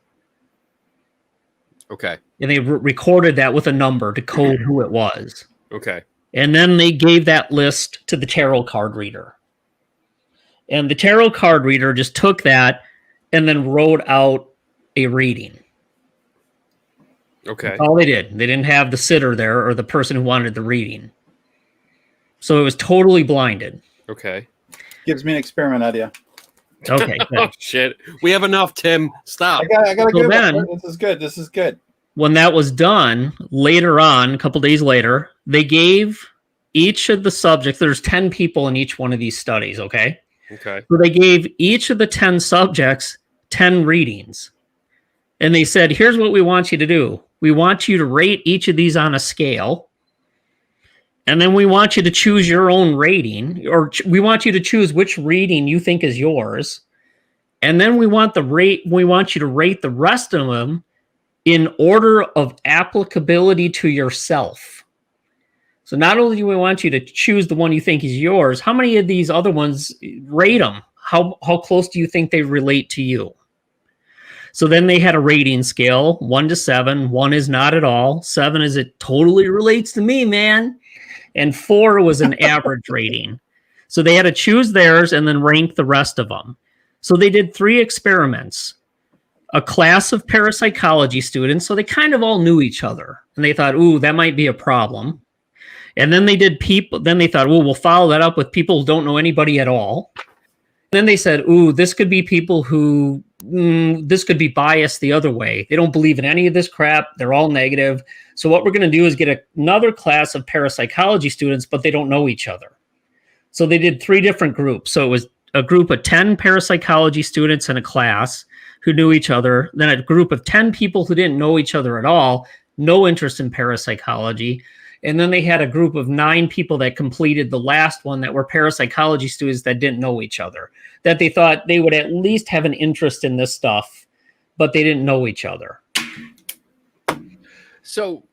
Okay. And they recorded that with a number to code who it was. Okay. And then they gave that list to the tarot card reader. And the tarot card reader just took that and then wrote out a reading. Okay. That's all they did. They didn't have the sitter there or the person who wanted the reading. So it was totally blinded. Okay. Gives me an experiment idea. Okay. Oh, shit. We have enough, Tim. Stop. I gotta So go. then- This is good. When that was done, later on, a couple days later, they gave each of the subjects, there's 10 people in each one of these studies, okay? Okay. So they gave each of the 10 subjects 10 readings. And they said, here's what we want you to do. We want you to rate each of these on a scale. And then we want you to choose your own rating, or we want you to choose which reading you think is yours. And then we want you to rate the rest of them in order of applicability to yourself. So not only do we want you to choose the one you think is yours, how many of these other ones, rate them? How close do you think they relate to you? So then they had a rating scale, 1 to 7. 1 is not at all. 7 is it totally relates to me, man. And 4 was an average rating. So they had to choose theirs and then rank the rest of them. So they did 3 experiments. A class of parapsychology students, so they kind of all knew each other. And they thought, ooh, that might be a problem. And then they did people, then they thought, well, we'll follow that up with people who don't know anybody at all. Then they said, ooh, this could be people who, this could be biased the other way. They don't believe in any of this crap. They're all negative. So what we're going to do is get another class of parapsychology students, but they don't know each other. So they did 3 different groups. So it was a group of 10 parapsychology students in a class who knew each other. Then a group of 10 people who didn't know each other at all, no interest in parapsychology. And then they had a group of 9 people that completed the last one that were parapsychology students that didn't know each other, that they thought they would at least have an interest in this stuff, but they didn't know each other. So,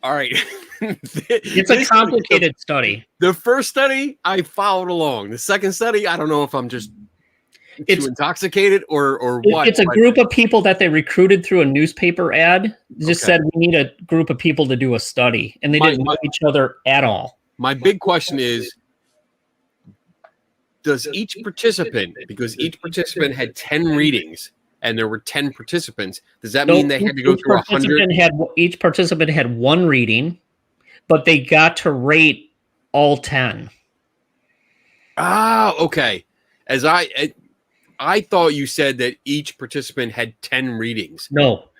all right. It's a complicated study. The first study, I followed along. The second study, I don't know if I'm just too intoxicated or what. It's a group of people that they recruited through a newspaper ad. Just Okay. said, we need a group of people to do a study. And they didn't know each other at all. My big question is, does each participant, because each participant had 10 readings and there were 10 participants, does that mean they had to go through 100? Each participant had 1 reading, but they got to rate all 10. Ah, okay. As I thought you said that each participant had 10 readings. No.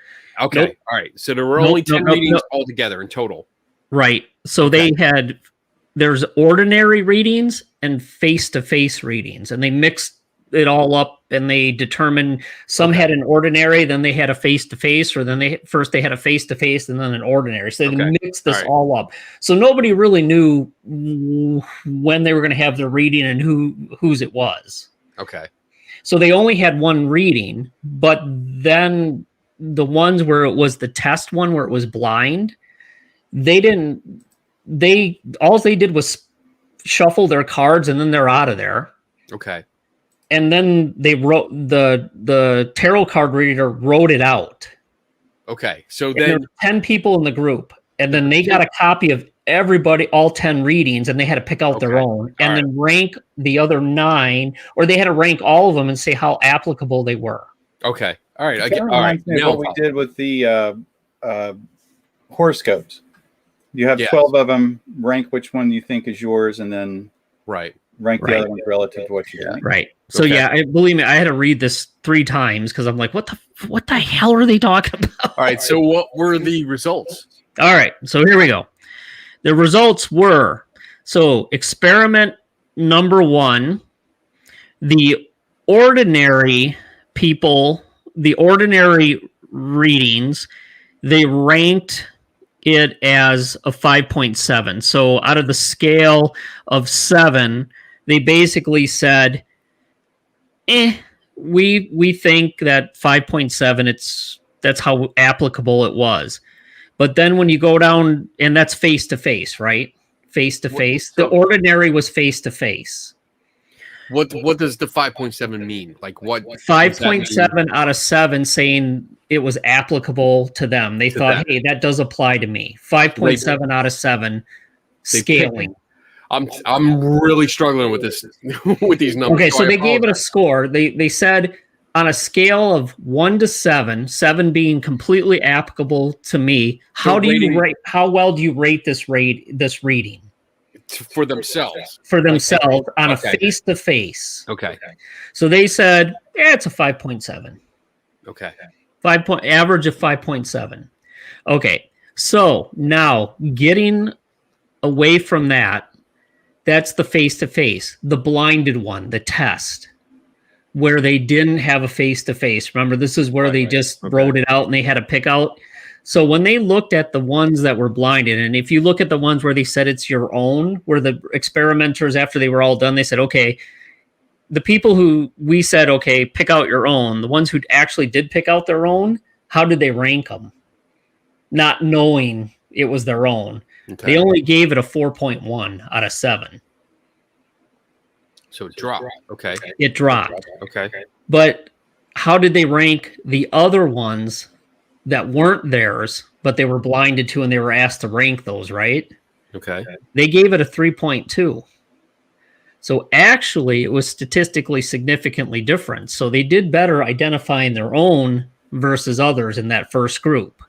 Okay. Nope. All right. So there were only 10 readings altogether in total. Right. So Okay. there's ordinary readings and face-to-face readings, and they mixed it all up and they determined some had an ordinary, then they had a face-to-face, or then they had a face-to-face and then an ordinary. So they mixed this all up. So nobody really knew when they were going to have their reading and whose it was. Okay. So they only had 1 reading, but then the ones where it was the test one where it was blind, all they did was shuffle their cards and then they're out of there. Okay. And then they wrote the tarot card reader wrote it out. Okay. So And there then were 10 people in the group, and then they got a copy of everybody, all 10 readings, and they had to pick out their own and then rank the other 9, or they had to rank all of them and say how applicable they were. okay. All right. That reminds me of what we did with the horoscopes. You have 12 of them. Rank which one you think is yours, and then right. rank the other ones relative to what you think. Right. So believe me, I had to read this 3 times because I'm like, what the hell are they talking about? All right. So what were the results? All right. So here we go. The results were, so experiment number 1, the ordinary people, the ordinary readings, they ranked it as a 5.7. So out of the scale of 7, they basically said, we think that 5.7, That's how applicable it was. But then when you go down, and that's face to face, right? Face to face. The ordinary was face to face. What does the 5.7 mean? Like what? 5.7 out of 7 saying it was applicable to them. They thought, hey, that does apply to me. 5.7 out of 7 scaling. I'm really struggling with this with these numbers. Okay, so they gave it a score. They said on a scale of 1 to 7, 7 being completely applicable to me, how well do you rate this reading? For themselves. For themselves on a face to face. Okay. So they said, it's a 5.7. Okay. Average of 5.7. Okay. So now getting away from that, that's the face to face, the blinded one, the test, where they didn't have a face to face. Remember, this is where they just wrote it out and they had to pick out. So when they looked at the ones that were blinded, and if you look at the ones where they said it's your own, where the experimenters, after they were all done, they said, okay, the people who we said, okay, pick out your own, the ones who actually did pick out their own, how did they rank them? Not knowing it was their own. Okay. They only gave it a 4.1 out of 7. So it dropped. Okay. It dropped. Okay. But how did they rank the other ones that weren't theirs, but they were blinded to and they were asked to rank those, right? Okay. They gave it a 3.2. So actually, it was statistically significantly different. So they did better identifying their own versus others in that first group.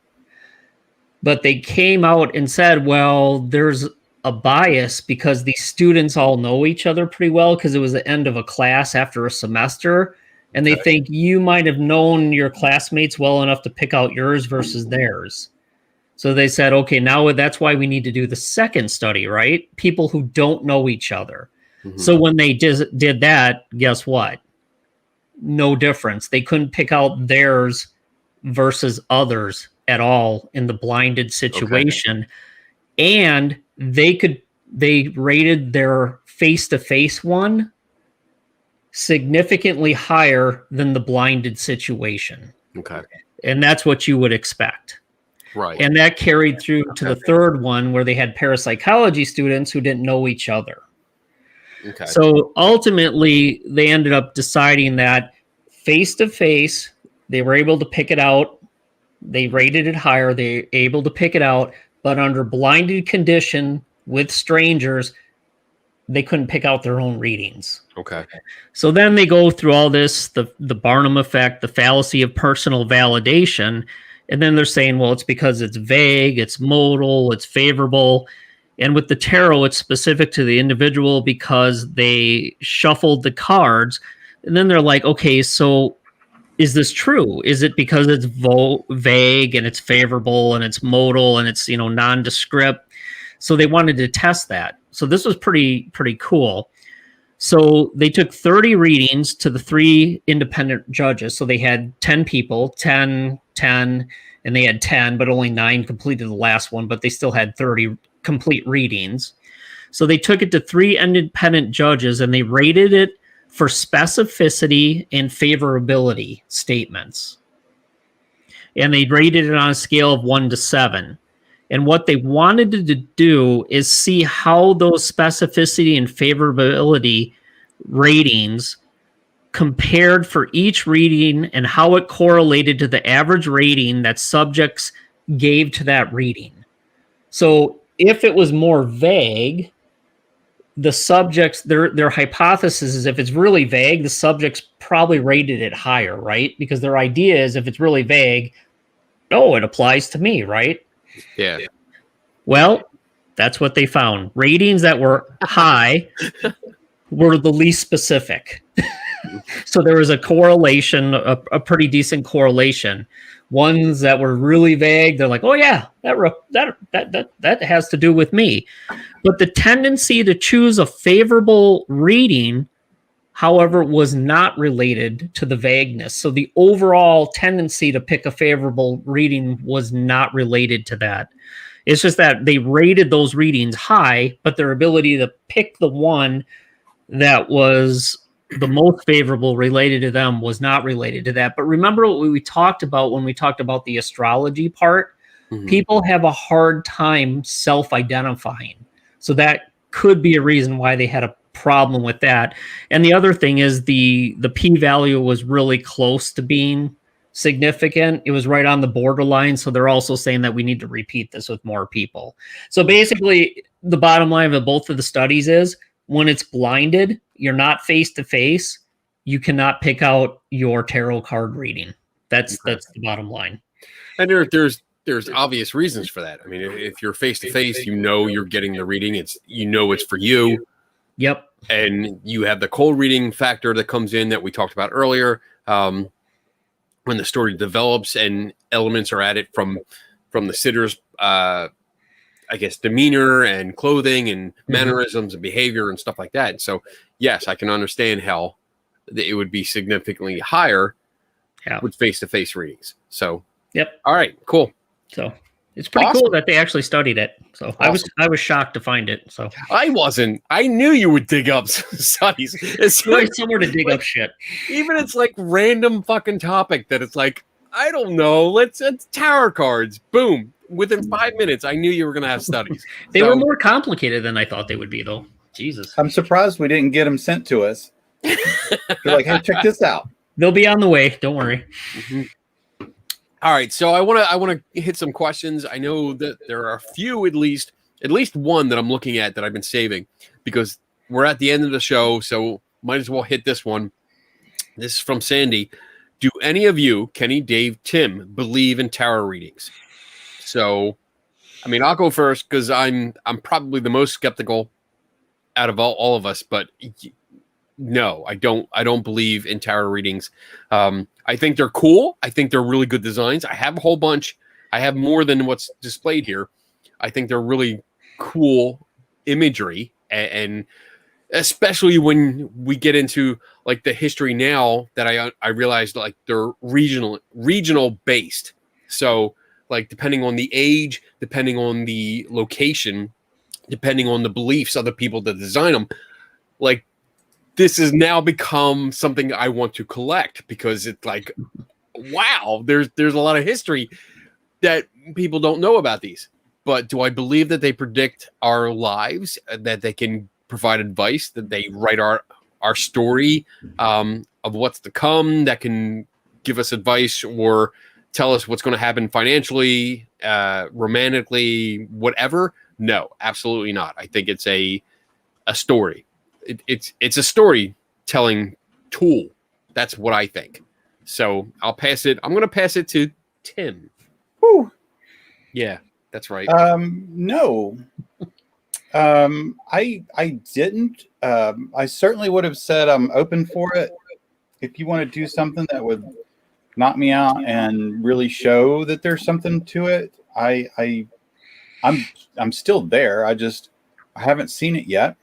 But they came out and said, well, there's a bias because these students all know each other pretty well because it was the end of a class after a semester. And they think you might have known your classmates well enough to pick out yours versus theirs. So they said, okay, now that's why we need to do the second study, right? People who don't know each other. Mm-hmm. So when they did that, guess what? No difference. They couldn't pick out theirs versus others at all in the blinded situation. Okay. And they rated their face-to-face one significantly higher than the blinded situation. Okay. And that's what you would expect. Right. And that carried through to the third one where they had parapsychology students who didn't know each other. Okay. So ultimately, they ended up deciding that face-to-face, they were able to pick it out. They rated it higher. They were able to pick it out. But under blinded condition with strangers, they couldn't pick out their own readings. Okay. So then they go through all this, the Barnum effect, the fallacy of personal validation. And then they're saying, well, it's because it's vague, it's modal, it's favorable. And with the tarot, it's specific to the individual because they shuffled the cards. And then they're like, okay, so is this true? Is it because it's vague and it's favorable and it's modal and it's, nondescript? So they wanted to test that. So this was pretty cool. So they took 30 readings to the 3 independent judges. So they had 10 people, 10, and they had 10, but only 9 completed the last one, but they still had 30 complete readings. So they took it to 3 independent judges and they rated it for specificity and favorability statements. And they rated it on a scale of 1 to 7. And what they wanted to do is see how those specificity and favorability ratings compared for each reading and how it correlated to the average rating that subjects gave to that reading. So if it was more vague, the subjects, their hypothesis is if it's really vague, the subjects probably rated it higher, right? Because their idea is if it's really vague, it applies to me, right? Yeah. Well, that's what they found. Ratings that were high were the least specific. So there was a correlation, a pretty decent correlation. Ones that were really vague, they're like, oh yeah, that has to do with me. But the tendency to choose a favorable reading, however, was not related to the vagueness. So the overall tendency to pick a favorable reading was not related to that. It's just that they rated those readings high, but their ability to pick the one that was the most favorable related to them was not related to that. But remember what we talked about when we talked about the astrology part? Mhm. People have a hard time self-identifying. So that could be a reason why they had a problem with that. And the other thing is the p-value was really close to being significant. It was right on the borderline. So they're also saying that we need to repeat this with more people. So basically, the bottom line of both of the studies is when it's blinded, you're not face to face, you cannot pick out your tarot card reading. That's the bottom line. And there's obvious reasons for that. I mean, if you're face to face, you know you're getting the reading. It's for you. Yep. And you have the cold reading factor that comes in that we talked about earlier. When the story develops and elements are added from the sitter's I guess demeanor and clothing and mannerisms and behavior and stuff like that. So yes, I can understand how it would be significantly higher with face-to-face readings. So yep. All right, cool. So it's pretty cool that they actually studied it. So awesome. I was shocked to find it. So I wasn't. I knew you would dig up studies. It's somewhere to dig up shit. Even it's like random fucking topic that it's like, I don't know. It's tarot cards. Boom. Within 5 minutes, I knew you were going to have studies. They were more complicated than I thought they would be, though. Jesus. I'm surprised we didn't get them sent to us. They're like, hey, check this out. They'll be on the way. Don't worry. Mm-hmm. All right. So I want to hit some questions. I know that there are a few, at least one that I'm looking at that I've been saving because we're at the end of the show. So might as well hit this one. This is from Sandy. Do any of you, Kenny, Dave, Tim, believe in tarot readings? So, I mean, I'll go first because I'm probably the most skeptical out of all of us. But no, I don't believe in tarot readings. I think they're cool. I think they're really good designs. I have a whole bunch. I have more than what's displayed here. I think they're really cool imagery, and especially when we get into like the history now that I realized like they're regional based. So like depending on the age, depending on the location, depending on the beliefs of the people that design them, like this has now become something I want to collect because it's like, wow, there's a lot of history that people don't know about these. But do I believe that they predict our lives, that they can provide advice, that they write our story of what's to come, that can give us advice or tell us what's going to happen financially, romantically, whatever? No, absolutely not. I think it's a story. It's a storytelling tool. That's what I think. So I'll pass it. I'm going to pass it to Tim. Whew. Yeah, that's right. No. I didn't. I certainly would have said I'm open for it. If you want to do something that would knock me out and really show that there's something to it, I'm still there. I haven't seen it yet.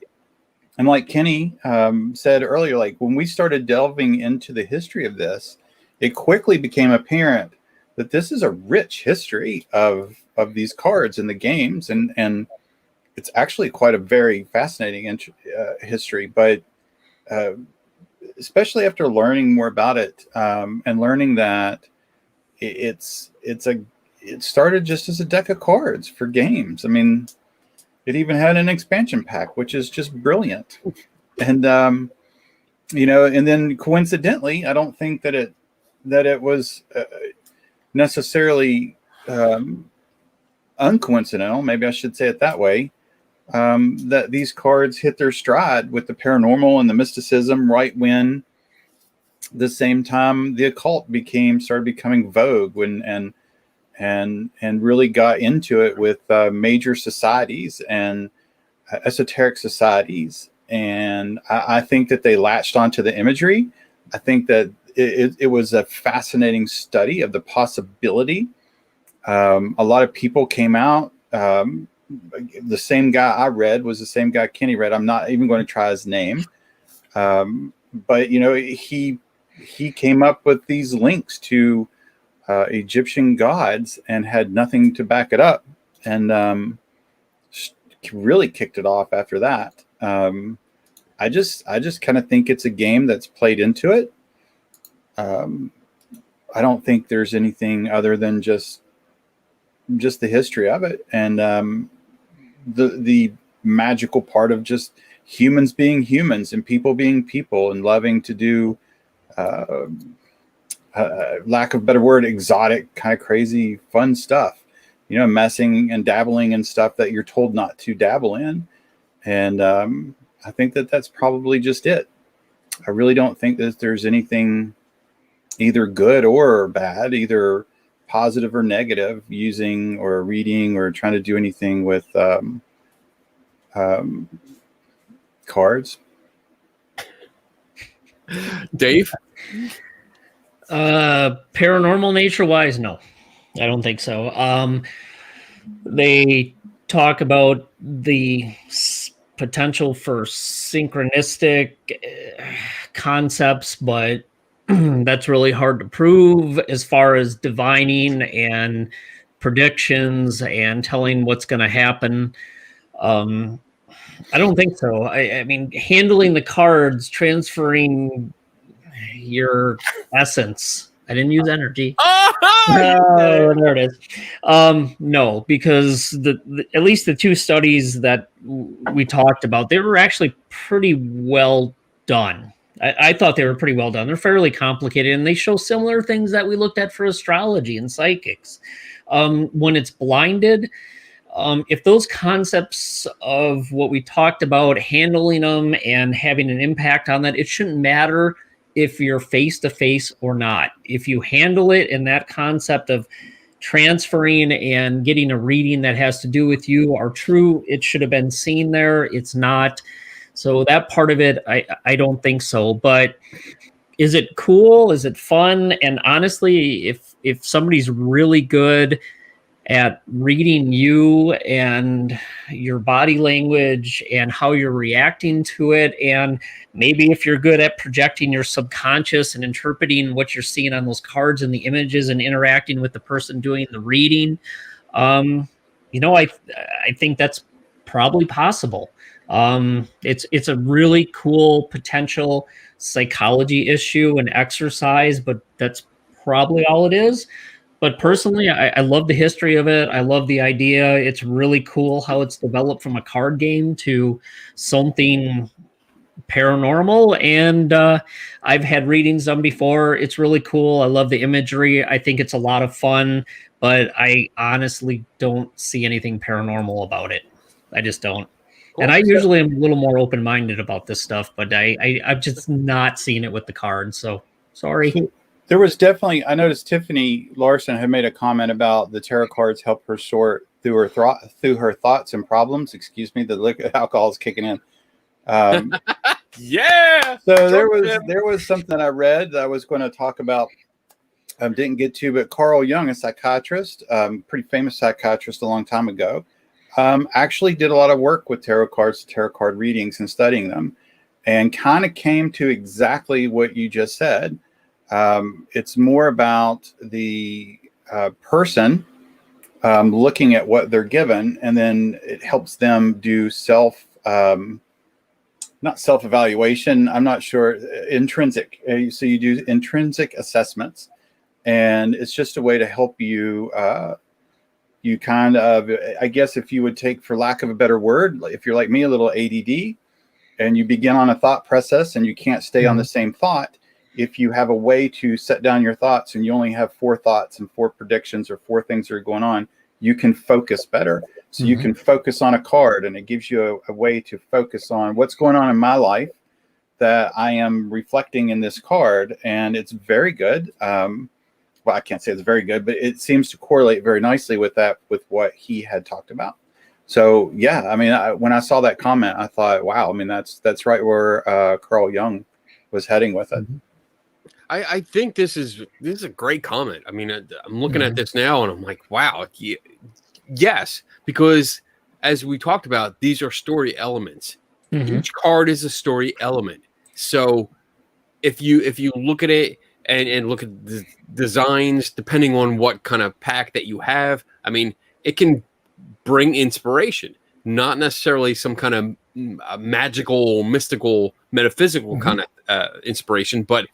And like Kenny said earlier, like when we started delving into the history of this, it quickly became apparent that this is a rich history of these cards and the games, and it's actually quite a very fascinating history. But especially after learning more about it and learning that it started just as a deck of cards for games. I mean, it even had an expansion pack, which is just brilliant. And and then coincidentally, I don't think that it was necessarily uncoincidental. Maybe I should say it that way. That these cards hit their stride with the paranormal and the mysticism right when the same time the occult started becoming vogue and really got into it with major societies and esoteric societies. And I think that they latched onto the imagery. I think that it was a fascinating study of the possibility. A lot of people came out. The same guy I read was the same guy Kenny read. I'm not even going to try his name. But, he came up with these links to Egyptian gods and had nothing to back it up, and really kicked it off after that. I just kind of think it's a game that's played into it. I don't think there's anything other than just the history of it, and the magical part of just humans being humans and people being people and loving to do, lack of a better word, exotic, kind of crazy, fun stuff. You know, messing and dabbling in stuff that you're told not to dabble in, and I think that that's probably just it. I really don't think that there's anything either good or bad, either positive or negative, using or reading or trying to do anything with cards. Dave? Paranormal nature wise, no, I don't think so. They talk about the potential for synchronistic concepts, but that's really hard to prove as far as divining and predictions and telling what's going to happen. I don't think so. I mean, handling the cards, transferring your essence. I didn't use energy. Oh, there it is. No, because at least the two studies that we talked about, they were actually pretty well done. I thought they were pretty well done. They're fairly complicated, and they show similar things that we looked at for astrology and psychics. When it's blinded, if those concepts of what we talked about, handling them and having an impact on that, it shouldn't matter if you're face to face or not. If you handle it in that concept of transferring and getting a reading that has to do with you are true, it should have been seen there. It's not. So that part of it, I don't think so. But is it cool? Is it fun? And honestly, if somebody's really good at reading you and your body language and how you're reacting to it, and maybe if you're good at projecting your subconscious and interpreting what you're seeing on those cards and the images and interacting with the person doing the reading, I think that's probably possible. It's a really cool potential psychology issue and exercise, but that's probably all it is. But personally, I love the history of it. I love the idea. It's really cool how it's developed from a card game to something paranormal. And I've had readings done before. It's really cool. I love the imagery. I think it's a lot of fun, but I honestly don't see anything paranormal about it. I just don't. Cool. And I usually am a little more open-minded about this stuff, but I've just not seen it with the cards. So sorry. There was definitely, I noticed Tiffany Larson had made a comment about the tarot cards help her sort through her thoughts and problems. Excuse me, the liquor alcohol is kicking in. Yeah. So there was something that I read that I was going to talk about. Didn't get to, but Carl Jung, a psychiatrist, pretty famous psychiatrist a long time ago, actually did a lot of work with tarot cards, tarot card readings, and studying them, and kind of came to exactly what you just said. It's more about the person looking at what they're given, and then it helps them do not self-evaluation. I'm not sure, intrinsic. So you do intrinsic assessments, and it's just a way to help you. You kind of, I guess, if you would take, for lack of a better word, if you're like me, a little ADD, and you begin on a thought process and you can't stay on the same thought. If you have a way to set down your thoughts and you only have 4 thoughts and 4 predictions or 4 things that are going on, you can focus better. So you can focus on a card, and it gives you a way to focus on what's going on in my life that I am reflecting in this card. And it's very good. Well, I can't say it's very good, but it seems to correlate very nicely with what he had talked about. So, yeah, I mean, when I saw that comment, I thought, wow, I mean, that's right where Carl Jung was heading with it. I think this is a great comment. I mean, I'm looking at this now and I'm like, wow, yes, because as we talked about, these are story elements. Each card is a story element. So if you look at it and look at the designs, depending on what kind of pack that you have, I mean, it can bring inspiration, not necessarily some kind of magical, mystical, metaphysical kind of inspiration, but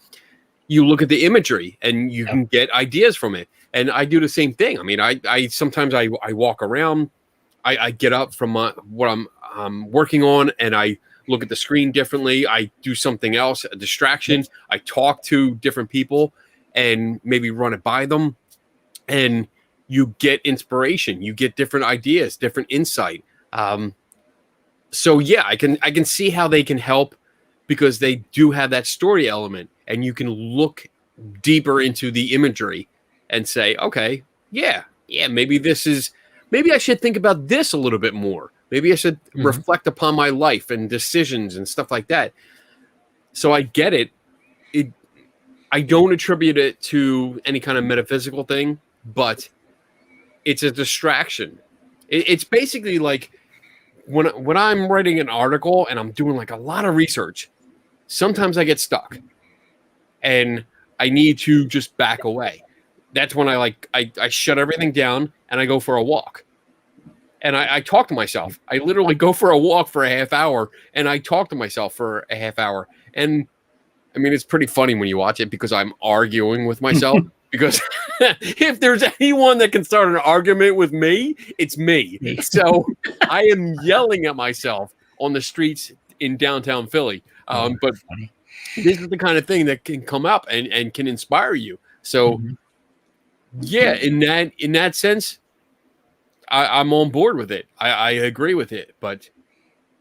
you look at the imagery and you can get ideas from it. And I do the same thing. I mean, I sometimes I walk around, I get up from what I'm working on, and I look at the screen differently. I do something else, a distraction. I talk to different people and maybe run it by them, and you get inspiration. You get different ideas, different insight. So yeah, I can see how they can help, because they do have that story element, and you can look deeper into the imagery and say, okay, yeah, maybe I should think about this a little bit more. Maybe I should reflect upon my life and decisions and stuff like that. So I get it. I don't attribute it to any kind of metaphysical thing, but it's a distraction. It's basically like when I'm writing an article and I'm doing like a lot of research, sometimes I get stuck and I need to just back away. That's when I shut everything down and I go for a walk. And I talk to myself. I literally go for a walk for a half hour and I talk to myself for a half hour. And I mean, it's pretty funny when you watch it, because I'm arguing with myself. Because if there's anyone that can start an argument with me, it's me. So I am yelling at myself on the streets in downtown Philly. But this is the kind of thing that can come up and can inspire you. So yeah, in that sense, I'm on board with it. I agree with it. But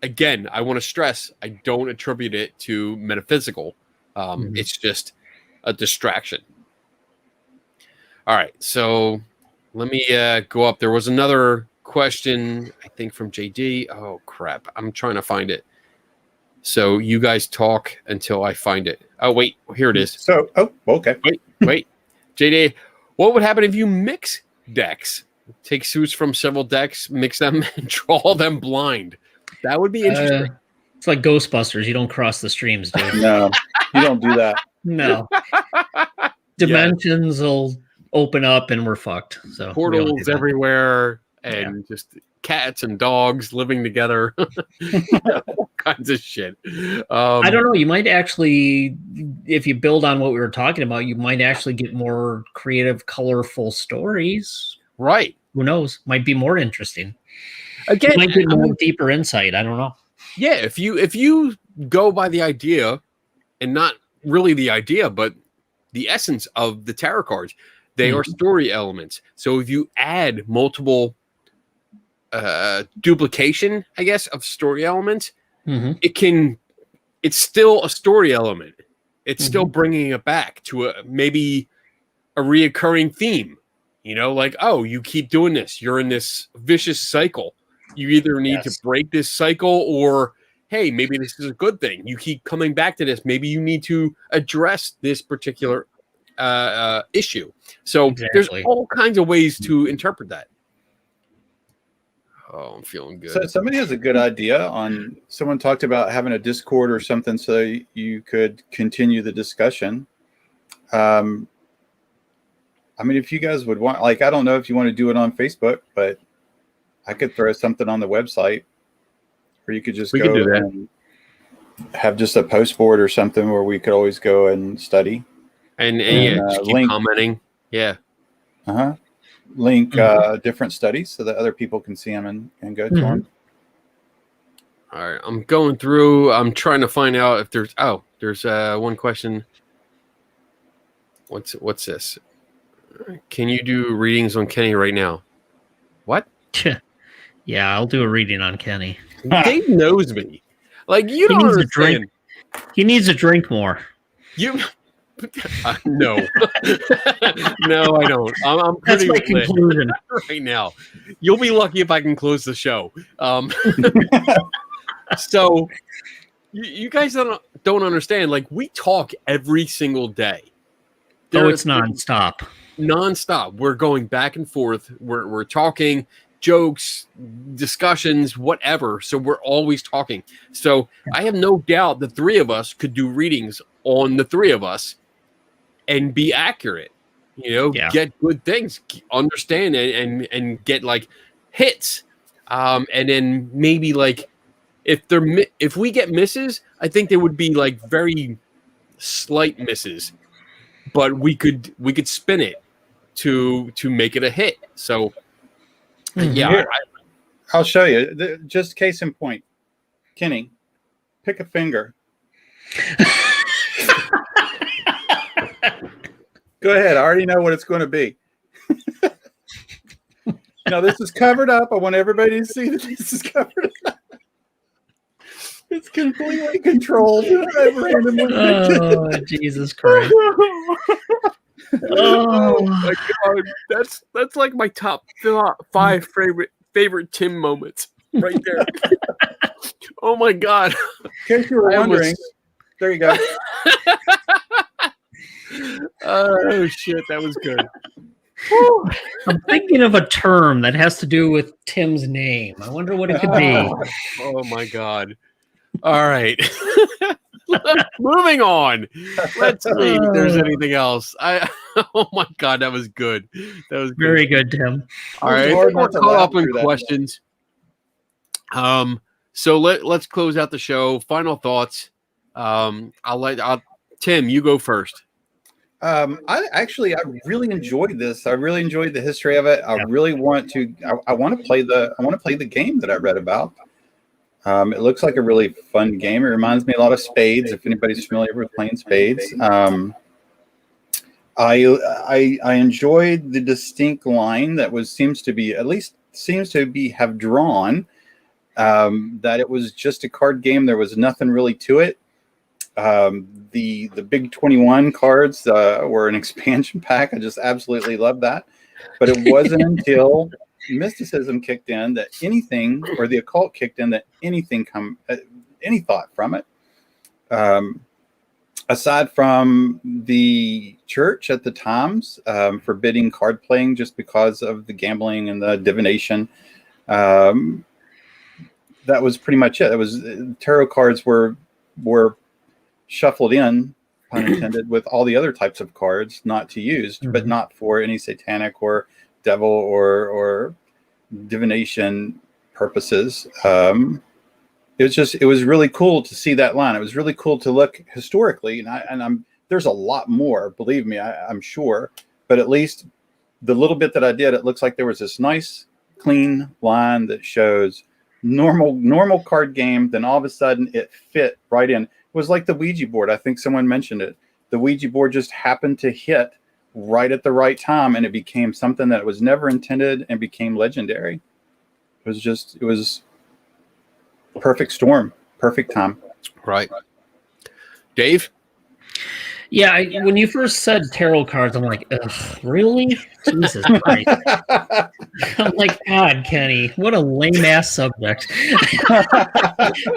again, I want to stress, I don't attribute it to metaphysical. It's just a distraction. All right, so let me go up. There was another question, I think, from JD. Oh, crap. I'm trying to find it. So you guys talk until I find it. Oh, wait. Here it is. So, okay. Wait. JD, what would happen if you mix decks? Take suits from several decks, mix them, and draw them blind. That would be interesting. It's like Ghostbusters. You don't cross the streams, dude. No, you don't do that. No. Dimensions will open up and we're fucked. So portals everywhere, and just cats and dogs living together. All kinds of shit. I don't know. You might actually, if you build on what we were talking about, you might actually get more creative, colorful stories. Right. Who knows? Might be more interesting. Again, you might get more deeper insight. I don't know. Yeah, if you go by the idea, and not really the idea, but the essence of the tarot cards, they are story elements. So if you add multiple duplication, I guess, of story elements, it's still a story element. It's still bringing it back to maybe a reoccurring theme. You know, like, oh, you keep doing this. You're in this vicious cycle. You either need to break this cycle, or, hey, maybe this is a good thing. You keep coming back to this. Maybe you need to address this particular issue. So there's all kinds of ways to interpret that. Oh, I'm feeling good. So somebody has a good idea on, someone talked about having a Discord or something so you could continue the discussion. I mean, if you guys would want, like, I don't know if you want to do it on Facebook, but I could throw something on the website, or you could just go and have just a post board or something where we could always go and study. And just keep commenting. Yeah. Link different studies so that other people can see them and go to them. All right. I'm going through. I'm trying to find out if there's one question. What's this? Can you do readings on Kenny right now? What? Yeah, I'll do a reading on Kenny. Dave knows me. Like, you don't understand. He needs to drink more. No. No, I don't. I'm That's pretty my conclusion right now. You'll be lucky if I can close the show. So you guys don't understand. Like, we talk every single day. It's nonstop. Nonstop. We're going back and forth. We're talking jokes, discussions, whatever. So we're always talking. So I have no doubt the three of us could do readings on the three of us and be accurate, get good things, understand and get like hits. And then maybe like if we get misses, I think they would be like very slight misses, but we could spin it to make it a hit. So yeah, Here, I'll show you. Just case in point, Kenny, pick a finger. Go ahead. I already know what it's going to be. No, this is covered up. I want everybody to see that this is covered up. It's completely controlled. Oh, Jesus Christ. Oh my God, that's like my top 5 favorite Tim moments right there. Oh my God. In case you were wondering, there you go. Oh shit, that was good. I'm thinking of a term that has to do with Tim's name. I wonder what it could be. Oh my God. All right. Moving on. Let's see if there's anything else. Oh my God, that was good. That was very good, Tim. All right, I think we're caught up in questions. So let's close out the show. Final thoughts. Tim, you go first. I really enjoyed this. I really enjoyed the history of it. I really want to. I want to play the game that I read about. It looks like a really fun game. It reminds me a lot of Spades. If anybody's familiar with playing Spades, I enjoyed the distinct line that seems to have drawn that it was just a card game. There was nothing really to it. The big 21 cards were an expansion pack. I just absolutely loved that. But it wasn't until mysticism kicked in that anything, or the occult kicked in, that anything any thought from it. Aside from the church at the times forbidding card playing just because of the gambling and the divination, that was pretty much it. It was tarot cards were shuffled in, pun intended, with all the other types of cards not to use, but not for any satanic or devil or divination purposes. It was really cool to see that line. It was really cool to look historically, and there's a lot more, believe me, I'm sure, but at least the little bit that I did, it looks like there was this nice clean line that shows normal card game. Then all of a sudden it fit right in. It was like the Ouija board. I think someone mentioned it. The Ouija board just happened to hit right at the right time, and it became something that was never intended and became legendary. It was perfect storm, perfect time. Right. Dave? Yeah, when you first said tarot cards, I'm like, ugh, really? Jesus Christ. I'm like, God, Kenny, what a lame-ass subject.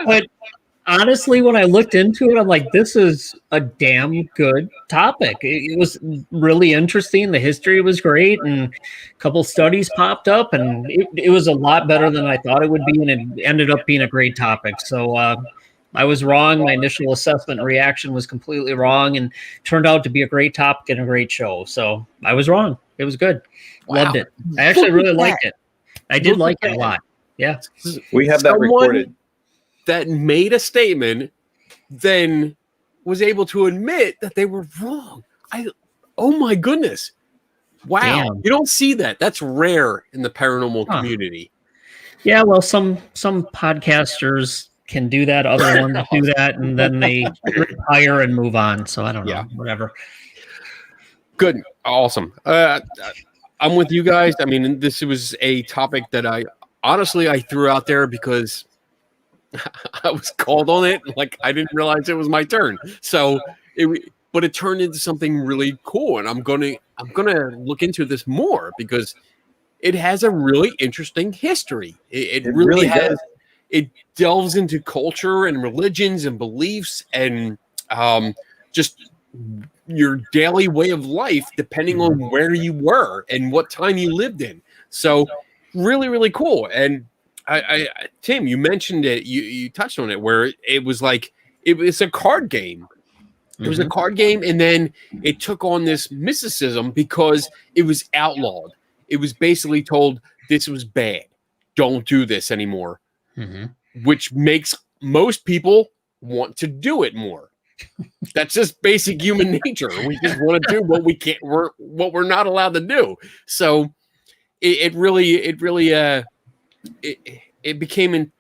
But honestly, when I looked into it, I'm like, this is a damn good topic. It was really interesting. The history was great, and a couple studies popped up, and it was a lot better than I thought it would be, and it ended up being a great topic. So I was wrong. My initial assessment and reaction was completely wrong, and turned out to be a great topic and a great show. So I was wrong. It was good. Wow. Loved it. I actually really liked it. I did like it a lot. Yeah. We have that recorded. That made a statement, then was able to admit that they were wrong. Oh my goodness. Wow. Damn. You don't see that. That's rare in the paranormal community. Yeah, well, some podcasters can do that, other ones do that, and then they retire and move on. So I don't know, whatever. Good. Awesome. I'm with you guys. I mean, this was a topic that I threw out there because I was called on it. Like, I didn't realize it was my turn. So but it turned into something really cool, and I'm gonna look into this more because it has a really interesting history. It really has. It delves into culture and religions and beliefs and just your daily way of life, depending on where you were and what time you lived in. So really, really cool. And Tim, you mentioned it. You touched on it where it was like it was a card game. It was a card game, and then it took on this mysticism because it was outlawed. It was basically told this was bad. Don't do this anymore. which makes most people want to do it more. That's just basic human nature. We just want to do what we can't, what we're not allowed to do. So it became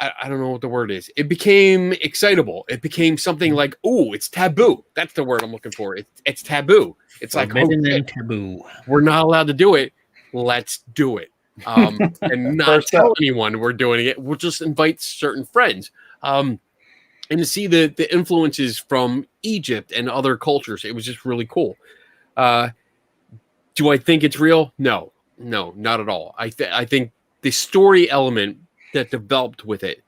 I don't know what the word is. It became excitable. It became something like, oh, it's taboo. That's the word I'm looking for. It's taboo. It's like, oh, shit, taboo. we're not allowed to do it. Let's do it. And not tell anyone we're doing it. We'll just invite certain friends. And to see the influences from Egypt and other cultures, it was just really cool. Do I think it's real? No, not at all. I think the story element that developed with it,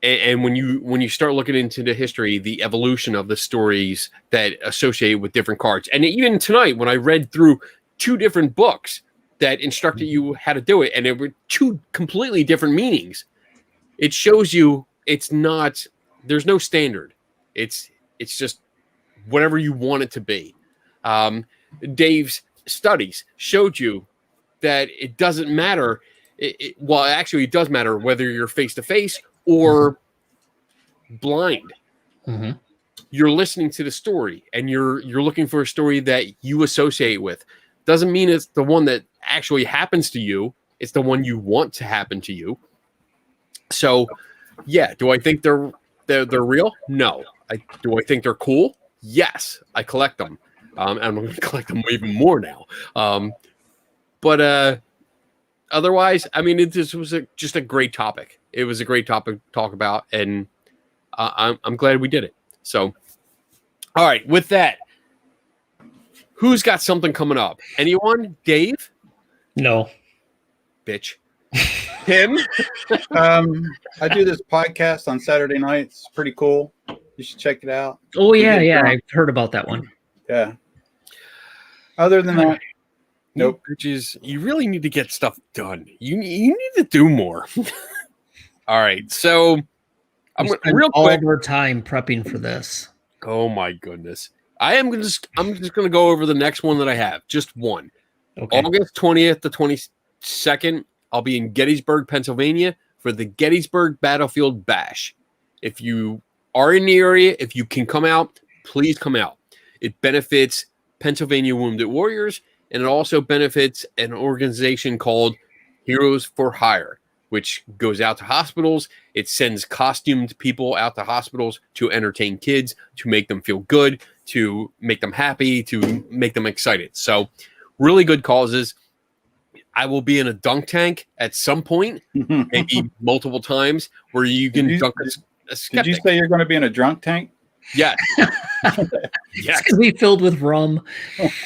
and when you start looking into the history, the evolution of the stories that associate with different cards, and even tonight when I read through 2 different books that instructed you how to do it, and there were 2 completely different meanings, it shows you it's not, there's no standard. It's just whatever you want it to be. Dave's studies showed you that it doesn't matter. Well, actually, it does matter whether you're face to face or blind. Mm-hmm. You're listening to the story, and you're looking for a story that you associate with. Doesn't mean it's the one that actually happens to you. It's the one you want to happen to you. So, yeah, do I think they're real? No. Do I think they're cool? Yes, I collect them. And I'm going to collect them even more now. But otherwise, I mean, this was just a great topic. It was a great topic to talk about, and I'm glad we did it. So, all right, with that, who's got something coming up? Anyone? Dave? No. Bitch. Tim? I do this podcast on Saturday nights. It's pretty cool. You should check it out. Oh, yeah. I've heard about that one. Yeah. Other than that, nope. Bitches, you really need to get stuff done. You need to do more. All right, so I'm real quick. All our time prepping for this. Oh my goodness, I'm just gonna go over the next one that I have. Just one. Okay. August 20th to 22nd, I'll be in Gettysburg, Pennsylvania for the Gettysburg Battlefield Bash. If you are in the area, if you can come out, please come out. It benefits Pennsylvania Wounded Warriors, and it also benefits an organization called Heroes for Hire, which goes out to hospitals. It sends costumed people out to hospitals to entertain kids, to make them feel good, to make them happy, to make them excited. So really good causes. I will be in a dunk tank at some point, maybe multiple times, where you can dunk a skeptic. Did you say you're going to be in a drunk tank? Yes. Yes. It's be filled with rum.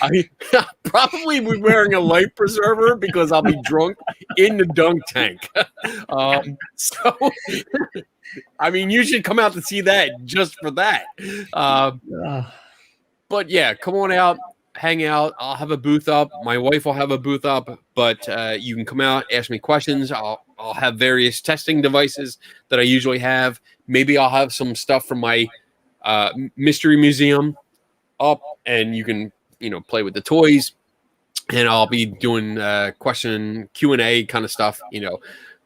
I probably be wearing a life preserver because I'll be drunk in the dunk tank. So, I mean, you should come out to see that just for that. But yeah, come on out, hang out. I'll have a booth up. My wife will have a booth up, but you can come out, ask me questions. I'll have various testing devices that I usually have. Maybe I'll have some stuff from my mystery museum up, and you can play with the toys, and I'll be doing question Q&A kind of stuff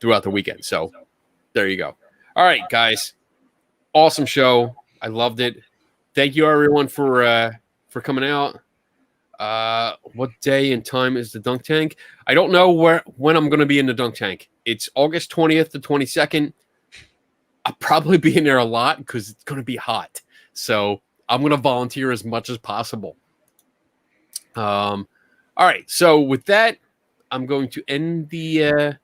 throughout the weekend. So there you go. All right, guys, awesome show. I loved it. Thank you everyone for coming out. What day and time is the dunk tank? I don't know when I'm going to be in the dunk tank. It's August 20th to 22nd. I'll probably be in there a lot because it's going to be hot. So I'm going to volunteer as much as possible. All right. So with that, I'm going to end the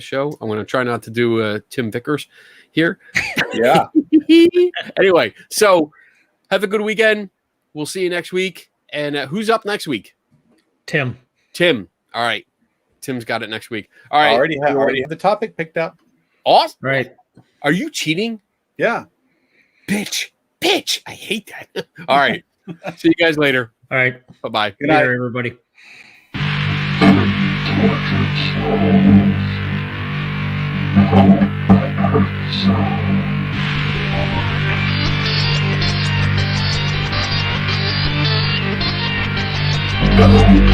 show. I'm going to try not to do Tim Vickers here. Yeah. Anyway, so have a good weekend. We'll see you next week. And who's up next week? Tim. All right. Tim's got it next week. All right. I already have the topic picked up. Awesome. Right. Are you cheating? Yeah. Bitch. I hate that. All right. See you guys later. All right. Bye-bye. Good night, everybody. Go.